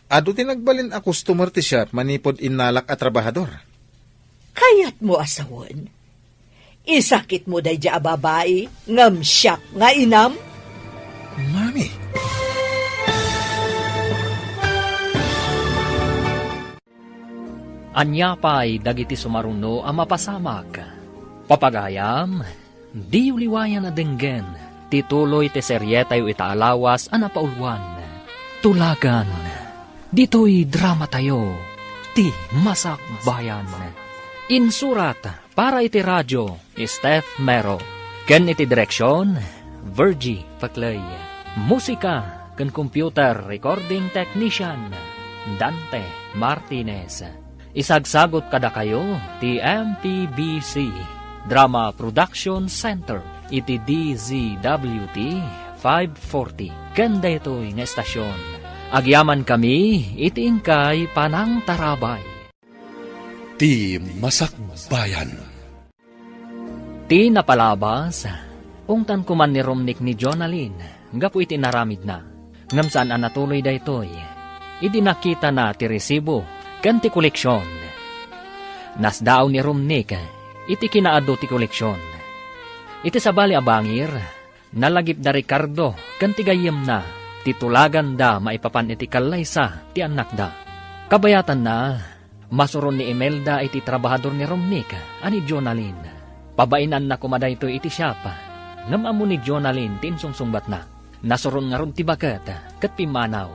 Ado tinagbalin a customer ti shop manipod inalak at trabahador. Kayat mo asawan. Isakit mo day dya babae, ngam shop nga inam. Mami. Anya pa'y dagiti sumaruno ang mapasamak. Papagayam, di uliwayan na denggen, tituloy te seryetayo itaalawas ang napaulwan. Tulagan, dito'y drama tayo, ti Masak Bayan. Insurat para iti radyo, Steph Mero. Ken iti direksyon, Virgie Paclay. Musika, ken computer recording technician, Dante Martinez. Isagsagot kada kayo ti MPBC Drama Production Center iti DZWT 540 kanda ito'y nga estasyon. Agyaman kami iti ingkay Panang Tarabay. Ti Masak Bayan. Ti napalabas, ungtan kuman ni Romnick ni Jonalyn, gapu iti naramid na. Ngam saan anatuloy da ito'y, idi nakita na ti resibo kan ti koleksyon. Nasdaaw ni Romnick, iti kinaado ti koleksyon. Iti sabali abangir, nalagip da Ricardo, kan ti gayem na, titulagan da maipapan iti kalaysa ti anak da. Kabayatan na, masuron ni Imelda iti trabahador ni Romnick, ani Jonalyn. Pabainan na kumada ito iti siyapa. ngam amo ni Jonalyn tinsungsungbat na. Nasuron nga ron ti baket, kat pimanaw.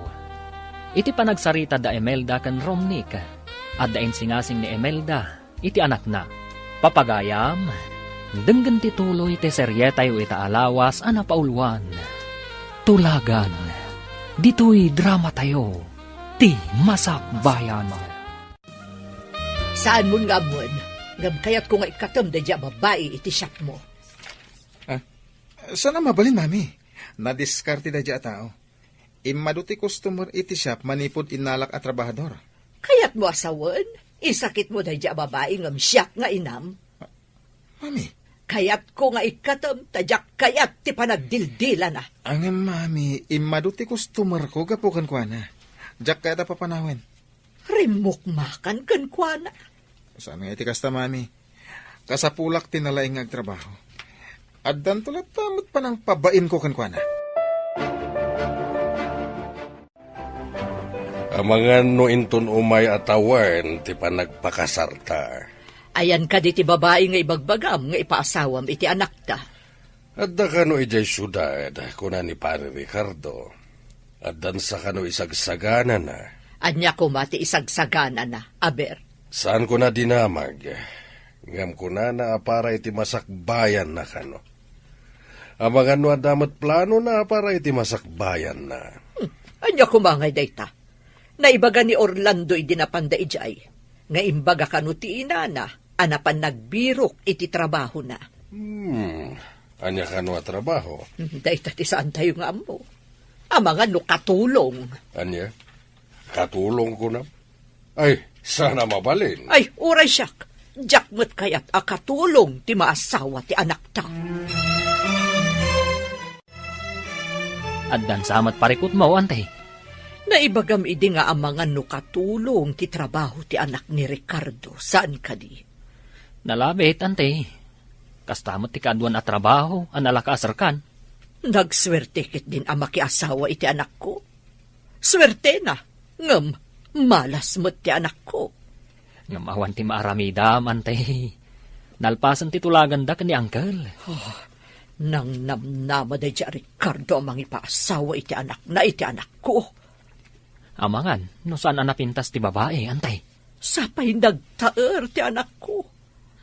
Iti panagsarita da Imelda kan Romnick, at dain singasing ni Imelda, iti anak na. Papagayam, denggan ti tuloy ti serye tayo itaalawas ana paulwan. Tulagan, dito'y drama tayo, ti masakbayan. Saan mo nga mo? Ngam kayat ko nga ikatam da dya babae iti siyak mo. Sana mabalin, mami. Nadiskarte da dya tao. Imaduti customer iti shop manipod inalak at trabahador. Kayat mo asawan? Isakit mo da dya babae ngam siyak nga inam. Mami. Kayat ko nga ikatam, tadyak kayat ti panagdildila na. Ang mami, imaduti customer ko gapukan kwa na. Diyak kaya papanawin. Rimukmakan kan kwa na. Saan nga iti kasta, mami? Kasapulak tinalaing agtrabaho. At dan tulad tamot pa ng pabain ko kan kwa na. Amangan no inton umay atawan, ti panagpakasarta. Ayan ka di ti babae nga ibagbagam nga ipaasawam iti anak ta. At da kano ijay syudad, kuna ni Pare Ricardo. At dan sa kano isagsagana na. Anya ko mati isagsagana na, aber. Saan ko na dinamag? Ngam ko na para iti masakbayan na kano. Amangan no adamat plano na para iti masakbayan na. Anya ko mangay dayta. Naibaga ni Orlando idinapanda ijay. Nga imbaga kano ti inana, anapan nagbirok iti trabaho na. Anya kano a trabaho? Dayta ti saan tayo nga mo. Amangan no katulong. Anya? Katulong ko na? Ay, sana mabalin. Ay, uray siyak. Jakmet kayat a katulong ti maasawa ti anak ta. At dan samat parikot mo, antay. Naibagam idi nga amangan no katulong ti trabaho ti anak ni Ricardo. Saan ka di? Nalabit, antay. Kastamot ti kaduan at trabaho, analakaasar kan. Nagswerte kit din ama ki asawa iti anak ko. Swerte na. Ngam, malas mo't ti anak ko. Ngamawan ti maaramidam, antay. Nalpasan ti tulagan da ni Uncle. Nang namnama da dya Ricardo amang ipaasawa iti anak na iti anak ko. Amangan, no saan anapintas ti babae, antay? Sa pahindagtaer ti anak ko.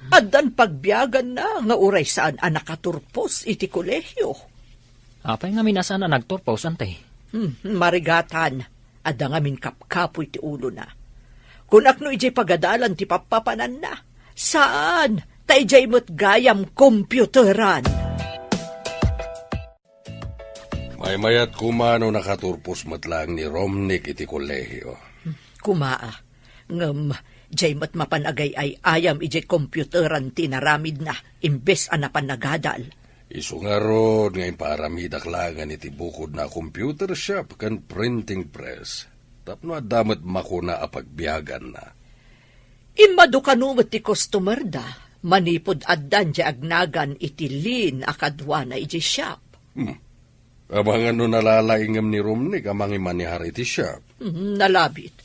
Adan pagbiyagan na nga uray saan anak katurpos iti kolehyo. Apay nga minasan na nagturpos, antay? Marigatan, ada nga min kapkapoy ti ulo na. Kunak no ijay pagadalan ti papapanan na. Saan? Ta ijay mo't gayam kompyuteran. May mayat kumano nakaturpos matlang ni Romnick iti kolehyo. Kumaa, ngam, jay mat mapanagay ay ayam ijay kompyuteran tinaramid na, imbes anapan nagadal. Isu nga rod ngayon paramidak langan iti bukod na computer shop kan printing press. Tapno adamat makuna apagbiyagan na. Imado kanumot ti customer da, manipod addan jay agnagan iti lin akadwa na ijay shop. Amangan no nalalaingam ni Romnick amang imanihar iti shop. Nalabit.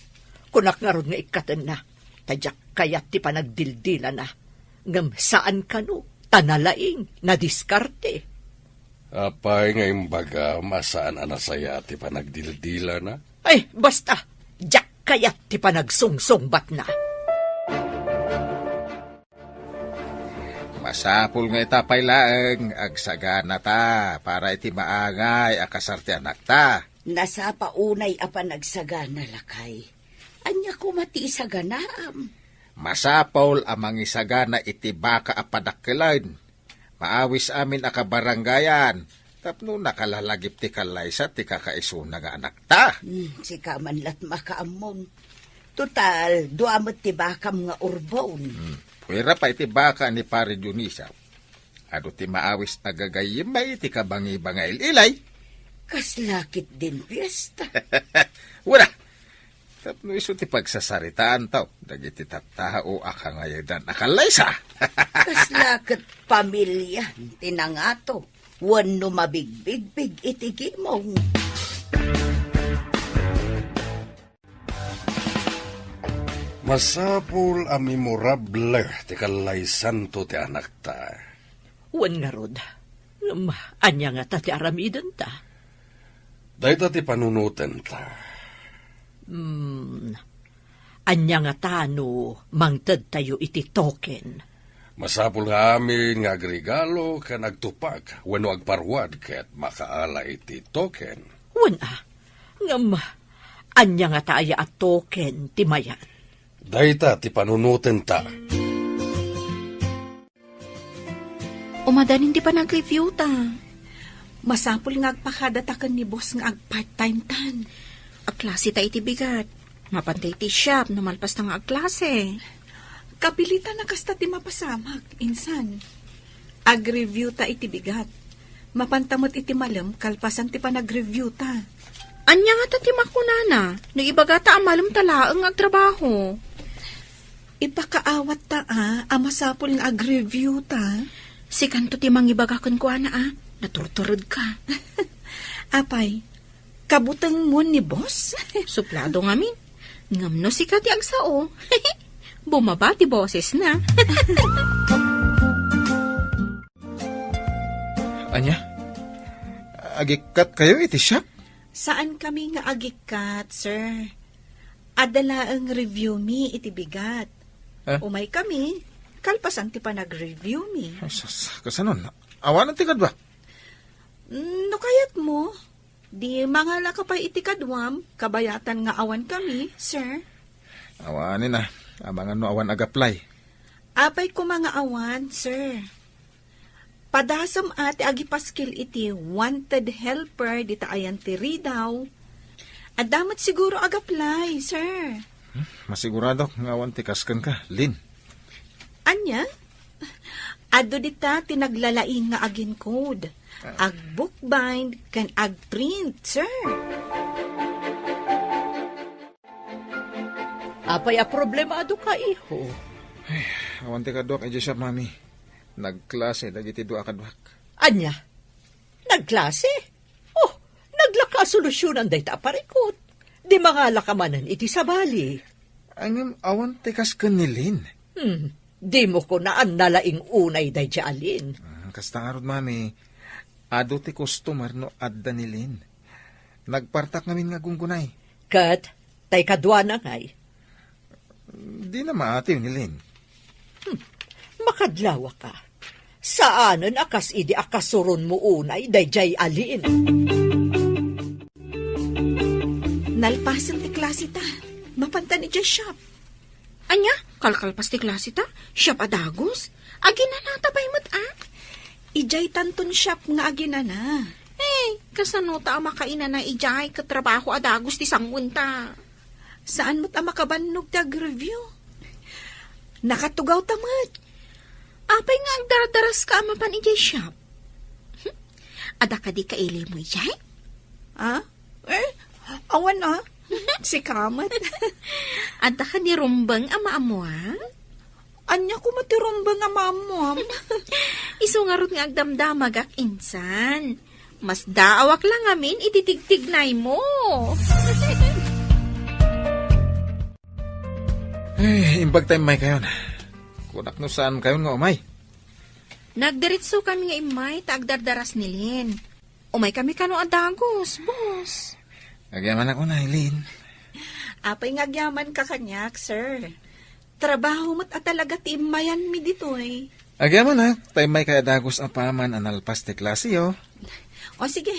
Kunak nga ron nga ikatan na. Tadyak kayat ti panagdildila na. Ngam saan kanu? Tanalaing na diskarte. Apay nga imbaga masaan anasaya ti panagdildila na? Ay, basta. Diyak kayat ti panagsungsungbat na. Masapul nga itapay laeng, agsagana ta, para iti maangay, akasarte anak ta. Nasa paunay apa nagsagana lakay. Anya ko mati isaganaam. Masapol amang isagana iti baka apadakkelan. Maawis amin akabaranggayan. Tapno nakalalagip ti kalaysa ti kakaisuna nga anak ta. Si kamanlat makaamon. Total, duamot ti bakam nga urbon. Pwera pa iti baka ni Pare Dionisa. Ado ti maawis agagayim may iti kabangi-bangail ilay. Kaslakit din piyesta. Wala. Tapno iso ti pagsasaritaan tao. Dagiti tattao akangayadan akalaysa. Kaslakit pamilya, tinangato. Wano mabigbigbig itigimong. Masapul a memorable ti kalaysan to ti anak ta. Wan nga rod. Anya nga ta ti aramidan ta. Dahil ti panunutan ta. Anya nga tano, mangtad tayo iti token. Masapul nga amin nga agregalo ka nagtupag wano agparwad ket makaala iti token. Wana, ngam, anya nga taaya at token ti mayat. Dahita ti panunutan ta. Umadanin di pa nag-review ta. Masapul nga agpakadatakan ni boss nga ag-part-time tan. Aklase ta iti bigat. Mapantay ti shop, numalpas ta nga agklase. Kapilitan na kasta ti mapasamag, insan. Ag-review ta iti bigat. Mapantamot iti malam, kalpasan ti pa nag-review ta. Anya nga ta ti makunana, no ibaga ta amalam talaang agtrabaho. Ipakaawat ta amasapul nga ag-review ta. Si kanto ti mangibagakan ko ana naturturod ka. Apay, kabutang mo ni boss? Suplado ngamin. Ngam no si Kati agsao. Bumaba ti boses na. Anya? Agikat kayo iti shop? Saan kami nga agikat, sir? Adala ang review mi iti bigat. Umay kami, kalpasan ti pa nag-review mi. Kasanon? Awanan ti kadwa? No kayat mo, di mga lakapay iti kadwam, kabayatan nga awan kami, sir. Awanin na. Abangan no awan ag-apply. Apay ko mga awan, sir. Padasam ati agipaskil iti wanted helper dita ayan ti Ridaw. Adamat siguro ag-apply, sir. Masigurado nga awan ti kaskan ka, Lin. Anya? Ado dita tinaglalaing nga agin code. Ag-bookbind kan ag-print, sir. Apay a problemado ka, iho. Awan ti kadwak, ay siya, mami. Nagklase, dagiti dua kadwak. Anya? Nagklase? Oh, naglaka solusyonan day ta parikot. Di mangala ka manan iti sabali. Angam awan ti kaskan ni Lin. Di mo ko naan nalaing unay day alin. Kasta nga rod, mami. Ado ti customer no adda ni Lin. Nagpartak namin nga gunggunay. Kat, tay kadwa na ngay. Di na maatiw ni Lin. Makadlawa ka. Saanan akas idi akasuron mo unay day alin. Nalpasan ti klase ta. Mapantan iti shop. Anya, kalkalpas ti klase ta? Shop adagos? Aginana tabay mo't Ijay tanton shop nga aginana. Kasano ta makaina na ijay katrabaho adagos ti sangmunta. Saan mo't makabannog ti ag-review? Nakatugaw tamad. Apay nga ang daradaras ka amapan ijay shop. Ada ka di kaili mo ijay? Awan si Kamat. Ada ka di rumbang ama-amuang? Anya ko matirumbang nga mamuam. Iso nga rot nga agdamdamag ak insan. Mas daawak lang amin ititigtignay mo. Imbag time may kayon. Kunak no saan kayon nga umay? Nagdiritso kami nga imay taagdardaras ni Lin. Umay kami kano adagos, boss. Nagyaman ako na, Lin. Apay ngagyaman ka kanyak, sir. Trabaho mo't talaga ti imayan mi dito Agyaman na, tayo may kaya dagos apaman analpas ti klase, oh. O sige,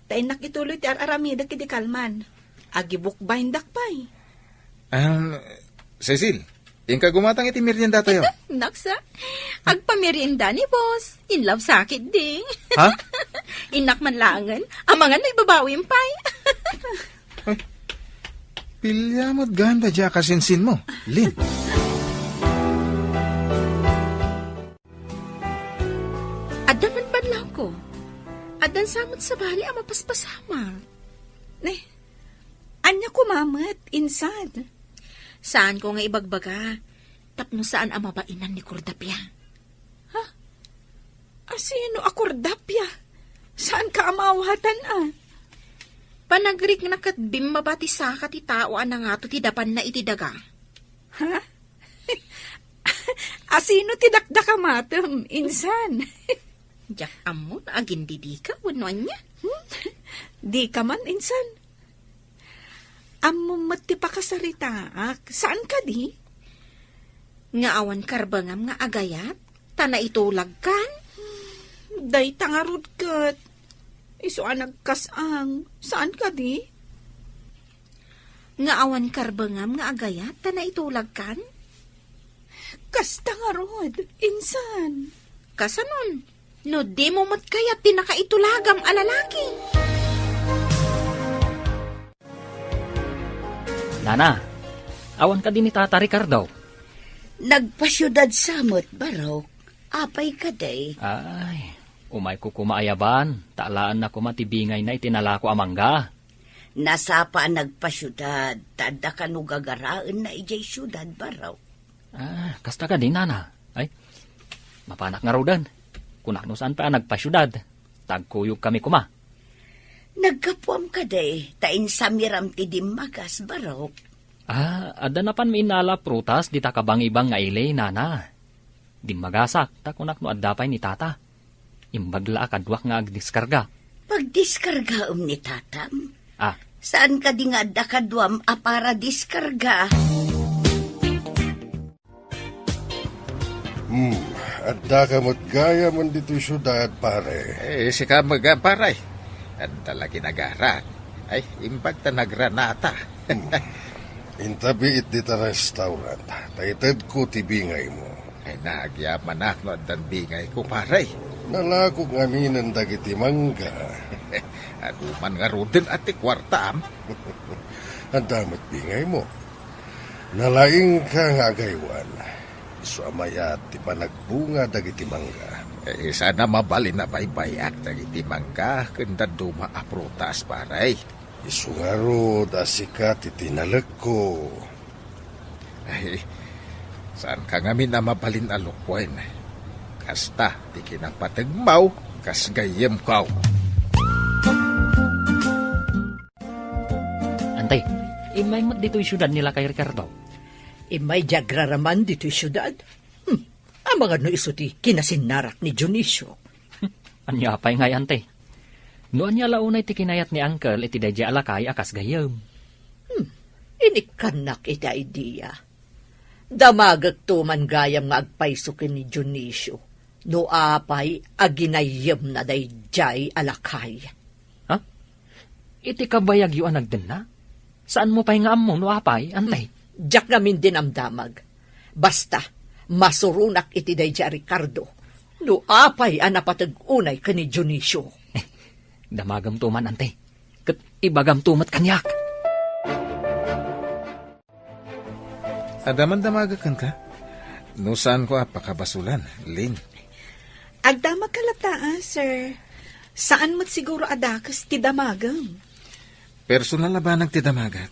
tayo nakituloy ti aramida kiti kalman. Agibukbahindak pa'y. Cecil, ingka gumatang iti merienda tayo. Naksa, agpamerienda ni boss. In love sakit ding. Ha? Inak man langan, amangan na ibabawin pa'y. Pilya mo't ganda dya kasinsin mo, Lin. Adan man badlaw ko. Adan samot sa bali ang mapaspasama. Anya kumamat, insad. Saan ko nga ibagbaga? Tapno saan ang mabainan ni Cordapia? Sino akordapya? Saan ka amawatan Panagrik na katbim mabati sa ti tao na nga to ti dapan na iti daga. Sino ti dakdakamatem, insan? Jak amo na agin didi ka, wanuan niya. Di ka man, insan. Amo mati pa kasarita, saan ka di? Nga awan karbangam nga agayat, tana itulag kan. Day tangarod kat. Iso nagkasang, saan ka di? Nga awan karbangam nga agayat, tana itulag kan. Kas tangarod, insan. Kasanon, no di mo mat kaya pinakaitulagam alalaki. Nana, awan ka din ni Tata Ricardo. Nagpasyudad samot, Barok. Apay ka day. Ay, umay ko kumaayaban. Taalaan na kumatibingay na itinala ko amangga. Nasapa nagpasyudad. Tada ka no gagaraan na ijay syudad, Barok. Kasta ka din, Nana. Ay, mapanak nga rodan. Kunak no saan pa nagpasyudad. Tagkuyog kami kuma. Nagkapuam ka day. Tain samiram ti dimagas, Barok. Ada na pan minala prutas di ta kabang-ibang nga ilay, Nana. Di magasak, ta kunak no addapay ni Tata. Imbagla kadwak nga agdiskarga. Pagdiskarga ni Tatam? Saan ka di nga adda kadwam para diskarga? Adda ka mo't gaya man dito syudad, pare. Si ka magaparay. At talagi nagarat. Ay, imbag ta nagranata. Intabi it dita restaurant. Taited ko tibingay mo. Ay, nagyaman ako dan bingay ko, paray. Nalakog ngaminan dagiti mangga. At uman nga rodin at ikwartam. Ang damat bingay mo. Nalaing ka nga agaywan. Isu amayat ti panagbunga dagiti mangga. Sana mabalin na baybayak dagiti mangga kenda duma aprutas, paray. Isu nga ro dasikat itinalag ko. Ay, saan ka ngamin na mabalin alukwen? Kasta, di kinapatagmaw, kas gayem kaw. Antay, imay mat dito'y syudad nila kay Ricardo. Imay jagraraman dito'y syudad. Ang mga no isuti kinasinarak ni Dionisio. Anya pa'y ngay, antay. Noon niya launay ti kinayat ni Uncle iti dadya alakay akas gayam. Inikanak ita idea. Damagag tuman gayam nga agpaysukin ni Dionisio. No apay aginayam na dayjay alakay. Iti kabayag yu anagden na? Saan mo pa'y nga among no apay, antay? Diyak namin din ang damag. Basta, masurunak iti dayjay Ricardo. No apay anapatag-unay ka ni Dionisio. Damagam tuman, ante. Kat ibagam tumat kanyak. Adaman damagakan ka? No saan ko apakabasulan, Lin? Agdamag kalata, sir. Saan mo't siguro adakas ti damagam? Personal na ba nagtidamagak?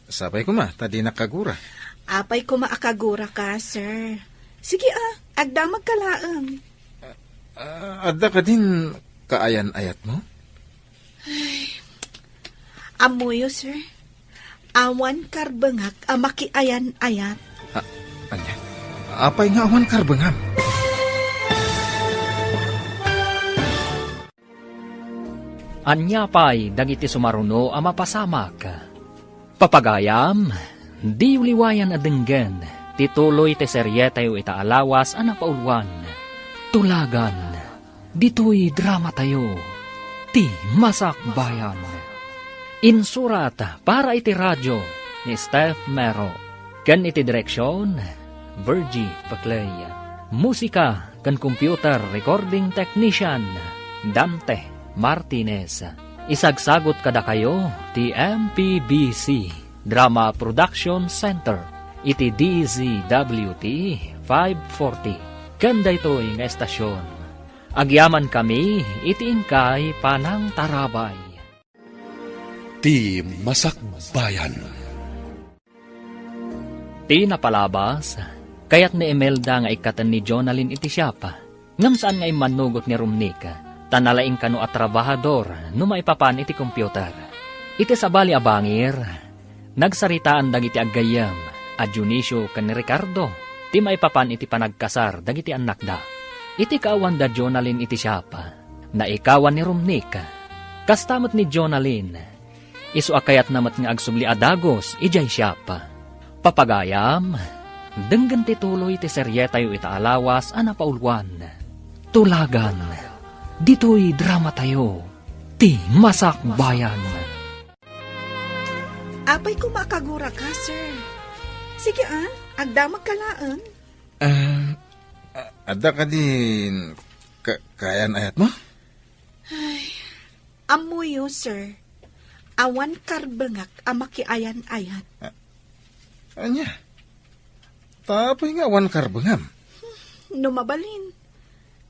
Sabay ko tadi nakagura. Apay ko maakagura ka, sir. Sige agdamag kalaang. Adda ka din kaayan-ayat mo? Ay, amuyo, sir. Awan karbangak makiayan-ayat. Anya? Apay nga awan karbangam. Anya pa'y dagiti sumaruno mapasamak. Papagayam, di uliwayan adenggen, tituloy te serye tayo itaalawas napauluan. Tulagan, dito'y drama tayo, ti Masak Bayan. Insurat para iti radyo ni Steph Mero. Kan iti direksyon, Virgie Paclay. Musika kan computer recording technician, Dante Martinez. Isagsagot kada kayo ti MPBC Drama Production Center iti DZWT 540. Kanda ito'y nga estasyon. Agyaman kami iti ingkay Panang Tarabay. Ti Masak Bayan. Ti napalabas, kayat ni Imelda nga ikatan ni Jonalyn iti siyapa. Ngam saan nga imanugot ni Rumnika, tanalaing kano at trabahador no maipapan iti computer. Iti sabali abangir, nagsaritaan dagiti aggayam, a Dionisio kan ni Ricardo, ti maipapan iti panagkasar dagiti anak da. iti kaawan da Jonalyn iti siyapa, na ikawan ni Romnick. Kastamot ni Jonalyn, isu akayat namat nga agsubli adagos, ijay siyapa. Papagayam, denggan ti tuloy ti serye tayo itaalawas ana paulwan. Tulagan, dito'y drama tayo, ti Masak Bayan. Apay ko makagura ka, sir. Sige agdamag kalaan. Ada ka din kayan ayat mo? Amuyo, sir. Awan karbengak amakiayan ayat. Anya? Tapos nga wan karbengam. Numabalin.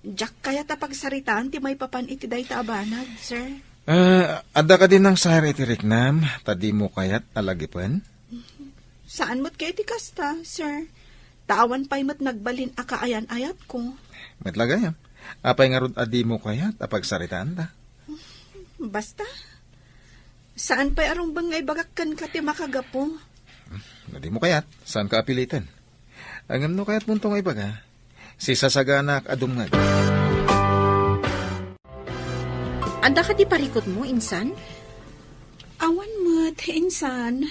Jack kaya tapagsaritaan ti may papan iti day taabanag, sir. Ada ka din ng sahar iti riknam, tadi mo kayat alagipan? Saan mo't kayo ti kasta, sir? Taawan pa'y mat nagbalin akaayan ayat ko. Matlagayam. Apay nga rod adi mo kayat apagsaritaan ta. Basta. Saan pa'y arong bangay bagakkan ka ti makagapo? Adi mo kayat, saan ka apilitan? Angam no kayat muntong ay baga, si sasaganak adumngag. Anda ka di parikot mo, insan? Awan mo't, insan.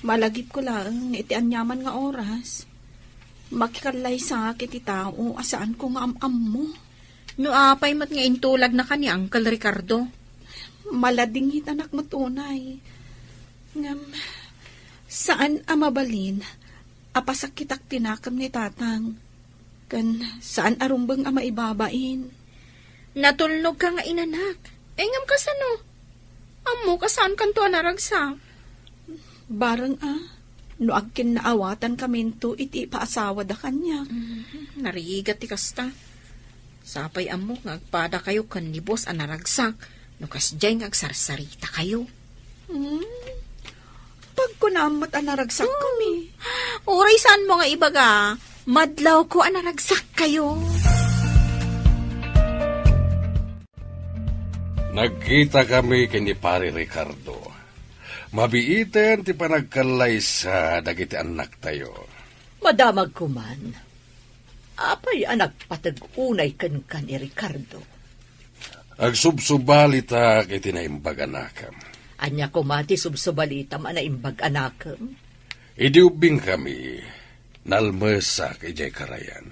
Malagip ko lang, iti anyaman nga oras. Makikalay sa iti tao, asaan ko nga am mo. No apay mat nga intulag na ka ni Uncle Ricardo. Maladingit anak mo tunay. Ngam, saan amabalin? Apasakitak tinakam ni tatang. Kan saan arumbang ama ibabain? Natulnog ka nga inanak. Engam ka sano? Amo ka saan kanto anaragsa? Barang no agkin naawatan kaminto iti paasawa da kanya. Narigat ti kasta. Sapay amo nga agpada kayo kan ni boss anaragsak. No kasjay nga agsarsarita kayo. Pag kunamat anaragsak kami. Oray saan mo nga ibaga? Madlaw ko anaragsak kayo. Nagkita kami kini Pari Ricardo. Mabiiten ti panagkalay sa dagiti anak tayo. Madamag kuman. Apay anak patag-unay kan ni Ricardo. Agsubsubalita kiti naimbag anakam. Anya kumati subsubalita manaimbag anakam. Idiubing kami, nalmesa kay Jay Karayan.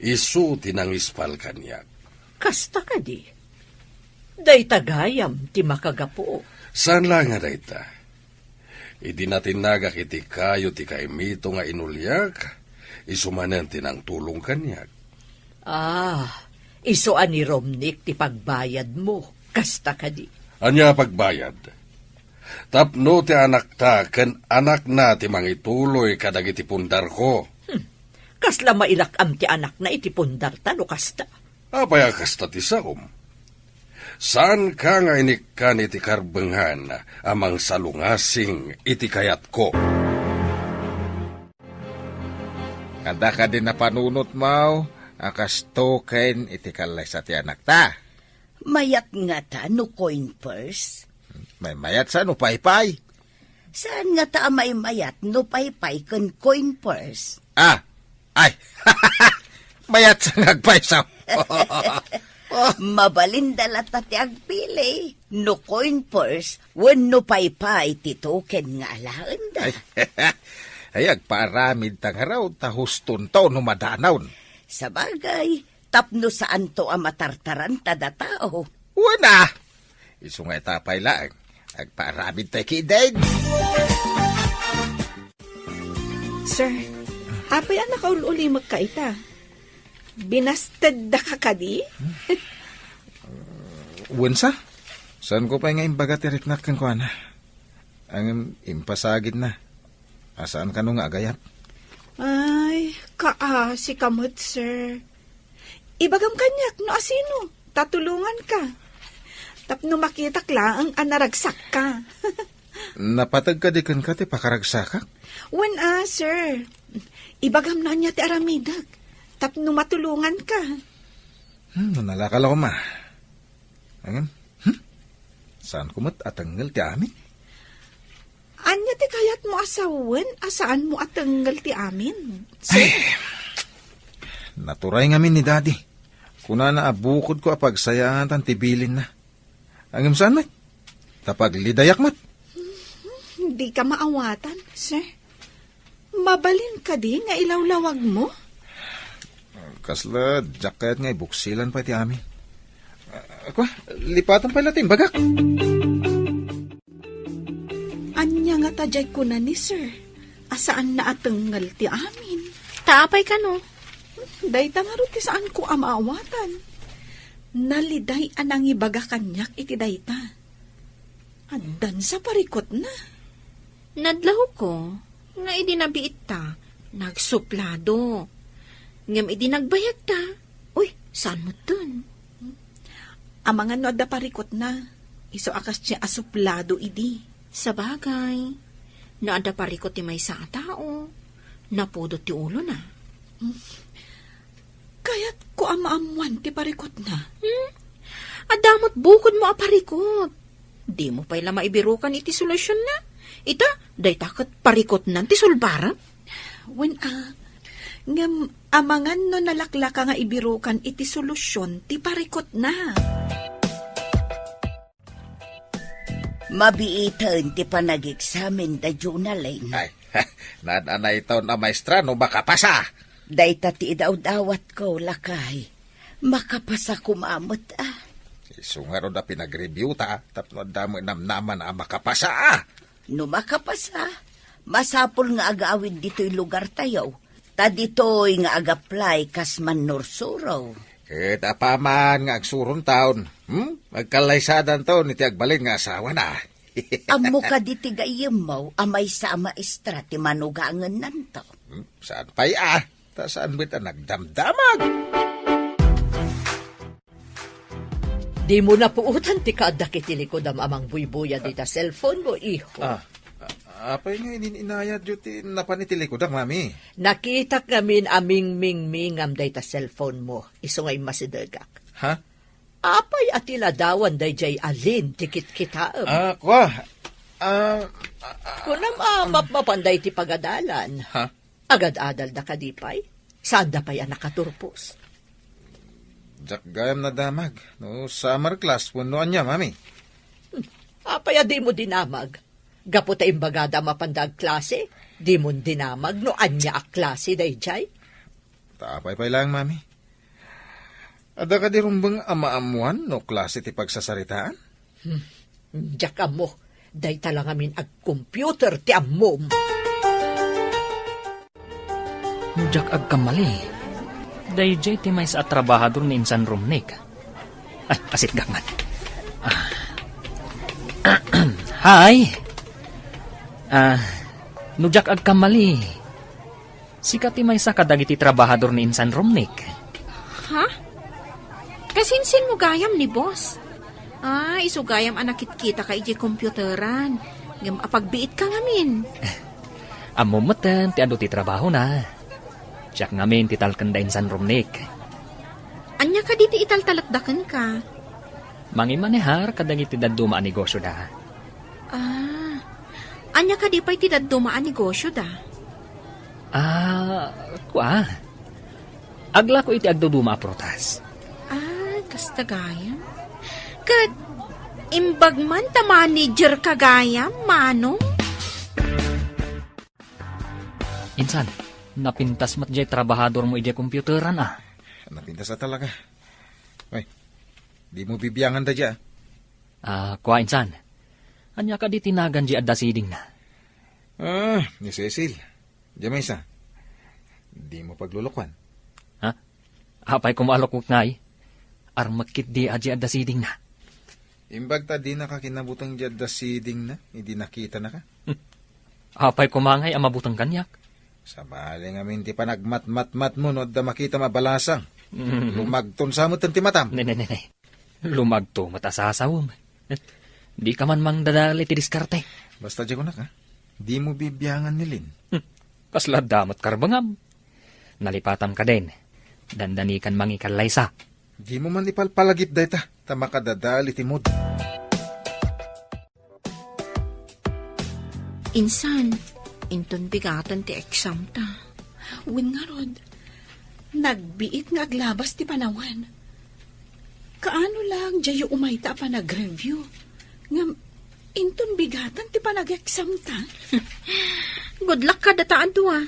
Isu tinangispal kanyak. Kasta ka di. Day tagayam ti makagapo. Saan lang nga dayta? Idi natin nagak iti kayo ti kaimito nga inulyak, isumanen tinang tulong kanyak. Isuan ni Romnick ti pagbayad mo. Kasta ka di. Anya pagbayad? Tapno ti anak ta, ken anak na ti mangituloy kadag iti pundar ko. Kasla mailakam ti anak na iti pundar ta no kasta. Apaya kasta ti saom. Saan ka nga inikan iti karbenghan amang salungasing iti kayat ko? Kada ka din na panunot mo, akas token iti kalay sa ti anak ta. Mayat nga ta no coin purse. May mayat sa no paypay. Saan nga ta may mayat no paypay kan coin purse? Ay, mayat sa ngagpay sa. Mabalindala ta ti agpili. No coin purse, wenno paypay ti token nga alaan da. Ay, agparamid tang haraw, ta huston to no madanaw. Sa bagay, tapno saan to matartaran ta da tao. Wana! Isu nga itapay lang, agparamid tayo kidaig. Sir, apay anak kaululi magkaita. Binasted da ka kadi? Wensa? Saan ko pa nga imbaga tiriknak kang kuana? Ang impasagid na. Asaan ka nung agayat? Ay, kaasi kamot, sir. Ibagam kanyak, no asino? Tatulungan ka. Tapno makita lang ang naragsak ka. Napatag ka di kan ka ti pakaragsakak? Wen sir. Ibagam na niya ti aramidag. Tapno matulungan ka. Nanalakal ako ma. Angam? Saan kumot atanggal ti amin? Anya ti kayat mo asawan? Asaan mo atanggal ti amin? Sir? Naturay ngamin ni Daddy. Kuna na abukod ko apagsayahan tan tibilin na. Ang imsan mat. Tapag lidayak mat. Hindi ka maawatan, sir. Mabalin ka di nga ilawlawag mo. Kasla, jacket nga ibuksilan pa ti amin. Ako, lipatan pa natin, bagak. Anya nga tajay ko na ni sir. Asaan na atengal ti amin. Taapay ka no. Dayta nga ro ti saan ko amaawatan. Naliday anang ibaga kanyak iti dayta. Andan sa parikot na. Nadlaho ko, nga idinabiit ta, nagsuplado. Ngam idinagbayag ta. Uy, saan mo dun? Amangan no da parikot na. Iso akas siya asuplado idi. Sa bagay, naada parikot ti may sa tao. Napudot ti ulo na. Kaya't ko amaamuan ti parikot na. Adamot bukod mo a parikot. Di mo pa'y maibirukan iti solusyon na. Ita, day takot parikot nan ti sulbara. When ngam amangan no nalaklaka nga ibirukan iti solusyon ti parikot na. Mabiitan ti panag-examen da journalin. Ay, nadanay ito na maestra no makapasa. Dayta ti idaw-dawat ko, lakay. Makapasa kumamot Isungaro da pinag-review ta, tapno damo namnaman ang makapasa. No makapasa, masapol nga agawid dito'y lugar tayo. Ta dito'y nga agaplay kas man nursuraw. Ket apaman nga agsuron taon. Magkalaysadan taon iti agbalin nga asawa na. Amo ka diti gayem mo, amay sa maestra ti manugangan nanto. Saan pa'y Ta saan bita nagdamdamag? Di mo na puutan ti kadak iti likod amang buybuya dita cellphone mo, iho. Apay nga ininayad yun ti napanitili ko dak, mami. Nakita kamin aming mingmingam dayta cellphone mo. Iso ngay masidagak. Ha? Apay atila dawan day jay alin tikit kitaam. Kwa. Kunam mapanday ti pagadalan. Ha? Agad-adal da kadipay. Saan da pa yan nakaturpos? Jak gayam na damag. No, summer class, punuan niya, mami. Apay di mo dinamag. Gapo ta imbagada mapandag klase. Di mo dinamag no anya a klase day jay. Tapay lang, mami. Ada ka di rumbang amaamuan no klase ti pagsasaritaan? Diyak mo. Day talang amin ag-computer ti amom. Mujak agkamali. Dayjay ti may sa trabahador ni Insan Romnek. Ay, asit gakman. Hi! Nujak agkamali. Sikat ti may sa kadagiti trabahador ni Insan Romnek. Ha? Kasinsin mo gayam ni boss. Isugayam anakit-kita ka iti komputeran. Ngam apagbiit ka ngamin. Amumatan ti ado ti trabaho na. Tiyak ngamin ti talkanda Insan Romnek. Anya ka diti italtalakdakan ka? Mangimanehar kadagiti daduma a negosyo da. Anya ka di pa'y ti daduma a negosyo da? Kwa. Agla ko iti agduduma a prutas. Kastagayam. Kat, imbagman ta manager kagayam, manong? Insan, napintas mat jay trabahador mo iti komputeran Napintas na talaga. Ay, di mo bibiyangan da dya. Kwa Insan. Anya ka di tinagan di adda siding na. Ni Cecil. Diya may isa. Di mo paglulukwan. Ha? Apay kumalukok nga armakit di adda siding na. Imbag ta di nakakinabutang dya da siding na. Hindi nakita na ka. Apay kumangay ang mabutang kanyak. Sa maling amin ti pa nagmat-mat-mat mo no da makita mabalasang. Lumagton sa mo ti matam. Ne. Lumagto matasasawom. Di ka man mang dadali ti diskarte. Basta dyan ko na ka. Di mo bibiyangan nilin. Kasla damot karbangam. Nalipatam ka din. Dandanikan mangikallaysa. Di mo man ipalpalagip dayta. Tama ka dadali ti mod. Insan, inton bigatan ti exam ta. Wen nga rod, Nagbiit nga aglabas ti panawan. Kaano lang jayo umayta pa nag-review. Nga inton bigatan ti panag-exam ta. Good luck ka dataan to ah.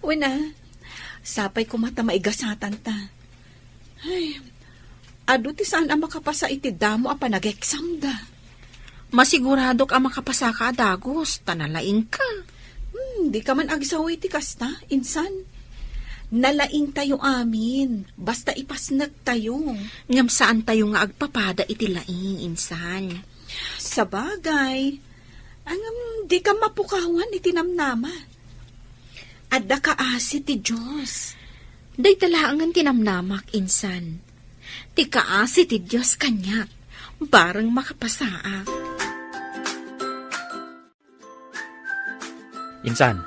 Wala, sapay ko mata maigasatan ta. Ay, adu ti saan ang makapasa iti damo a panag-exam da. Masigurado ka makapasa ka dagos, tanalaing ka. Di ka man agsawi ti kasta, insan. Nalaing tayo amin, basta ipasnag tayo. Ngam saan tayo nga agpapada iti laing, insan. Sa bagay, di ka mapukawan iti namnama. Adda ka asi ti Diyos. Day talaangan tinamnamak, insan. Ti kaasi ti Diyos kanyak, barang makapasaa. Insan,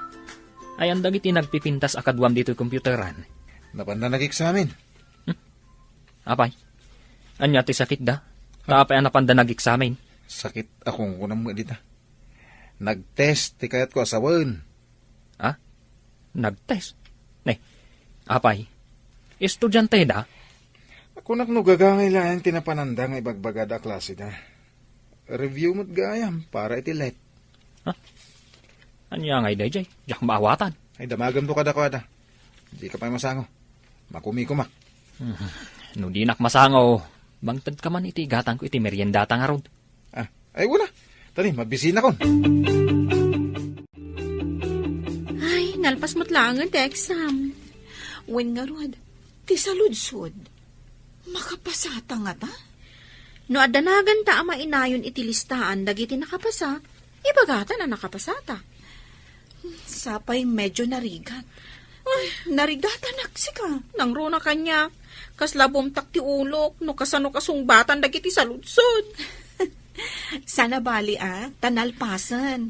ay andag iti nagpipintas akadwam dito'y kompyuteran. Napanda nag-examin. Apay, anya ti sakit da? Kaapay ang napanda nag-examen. Sakit akong kunam mo dita. Nag-test ti kayat ko asawan. Ha? Nag-test? Ne, apay, estudyante da? Ako naknugagangay lang tinapananda nga ibagbagada klase da. Review mo't gayam para iti let. Anya ngay day jay, jak maawatan. Ay damagam to kada ko ada. Di ka pa masango. Makumi ko mak. No di nak masango, bangtad ka man iti gatang ko iti meriendata nga rod. Ay wala. Tani, mabisina kon. Ay, nalpas mo't langan ti exam. Wen nga rod, ti saludsod. Makapasata nga ta? No adanagan ta ama inayon iti listaan dagiti nakapasa, ibagatan na nakapasata. Sapay medyo narigat. Ay, narigatan aksika. Nang runa kanya, kaslabomtak ti ulok, no kasano kasungbatan dagiti saludsod. Sana bali tanalpasan.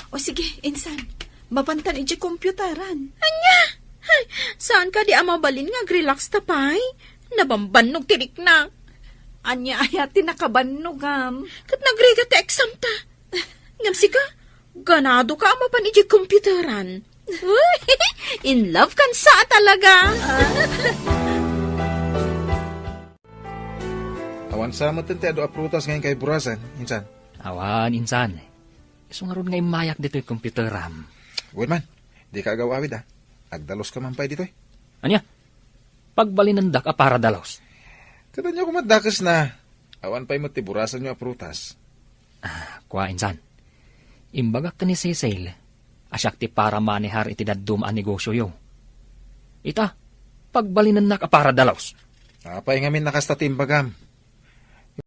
O sige, insan, mabantan iti kompyuteran. Anya? Ay, saan ka di amabalin nga relax tapay? Nabambannog tirik na. Anya ayati nakabanugam. Kat nagriga ti exam ta. Ngamsi ka, ganado ka amapan iti kompyuteran. In love kan sa talaga. Awan sa mo tente ado aprutas ngayon kay burasan, insan. Awan, insan. Iso nga ron nga imayak dito'y kompyuteram. Wen man, di ka agawawid Agdalos ka man pa dito Anya, pagbalinandak a para dalos. Kada nyo kumadakas na. Awan pa'y matiburasan nyo aprutas. Kwa, insan. Imbagak ka ni Cecil, asyak ti para manihar iti daddum a negosyo yo. Ita, pagbalinan na ka para dalaws. Apay ngamin nakastatimbagam.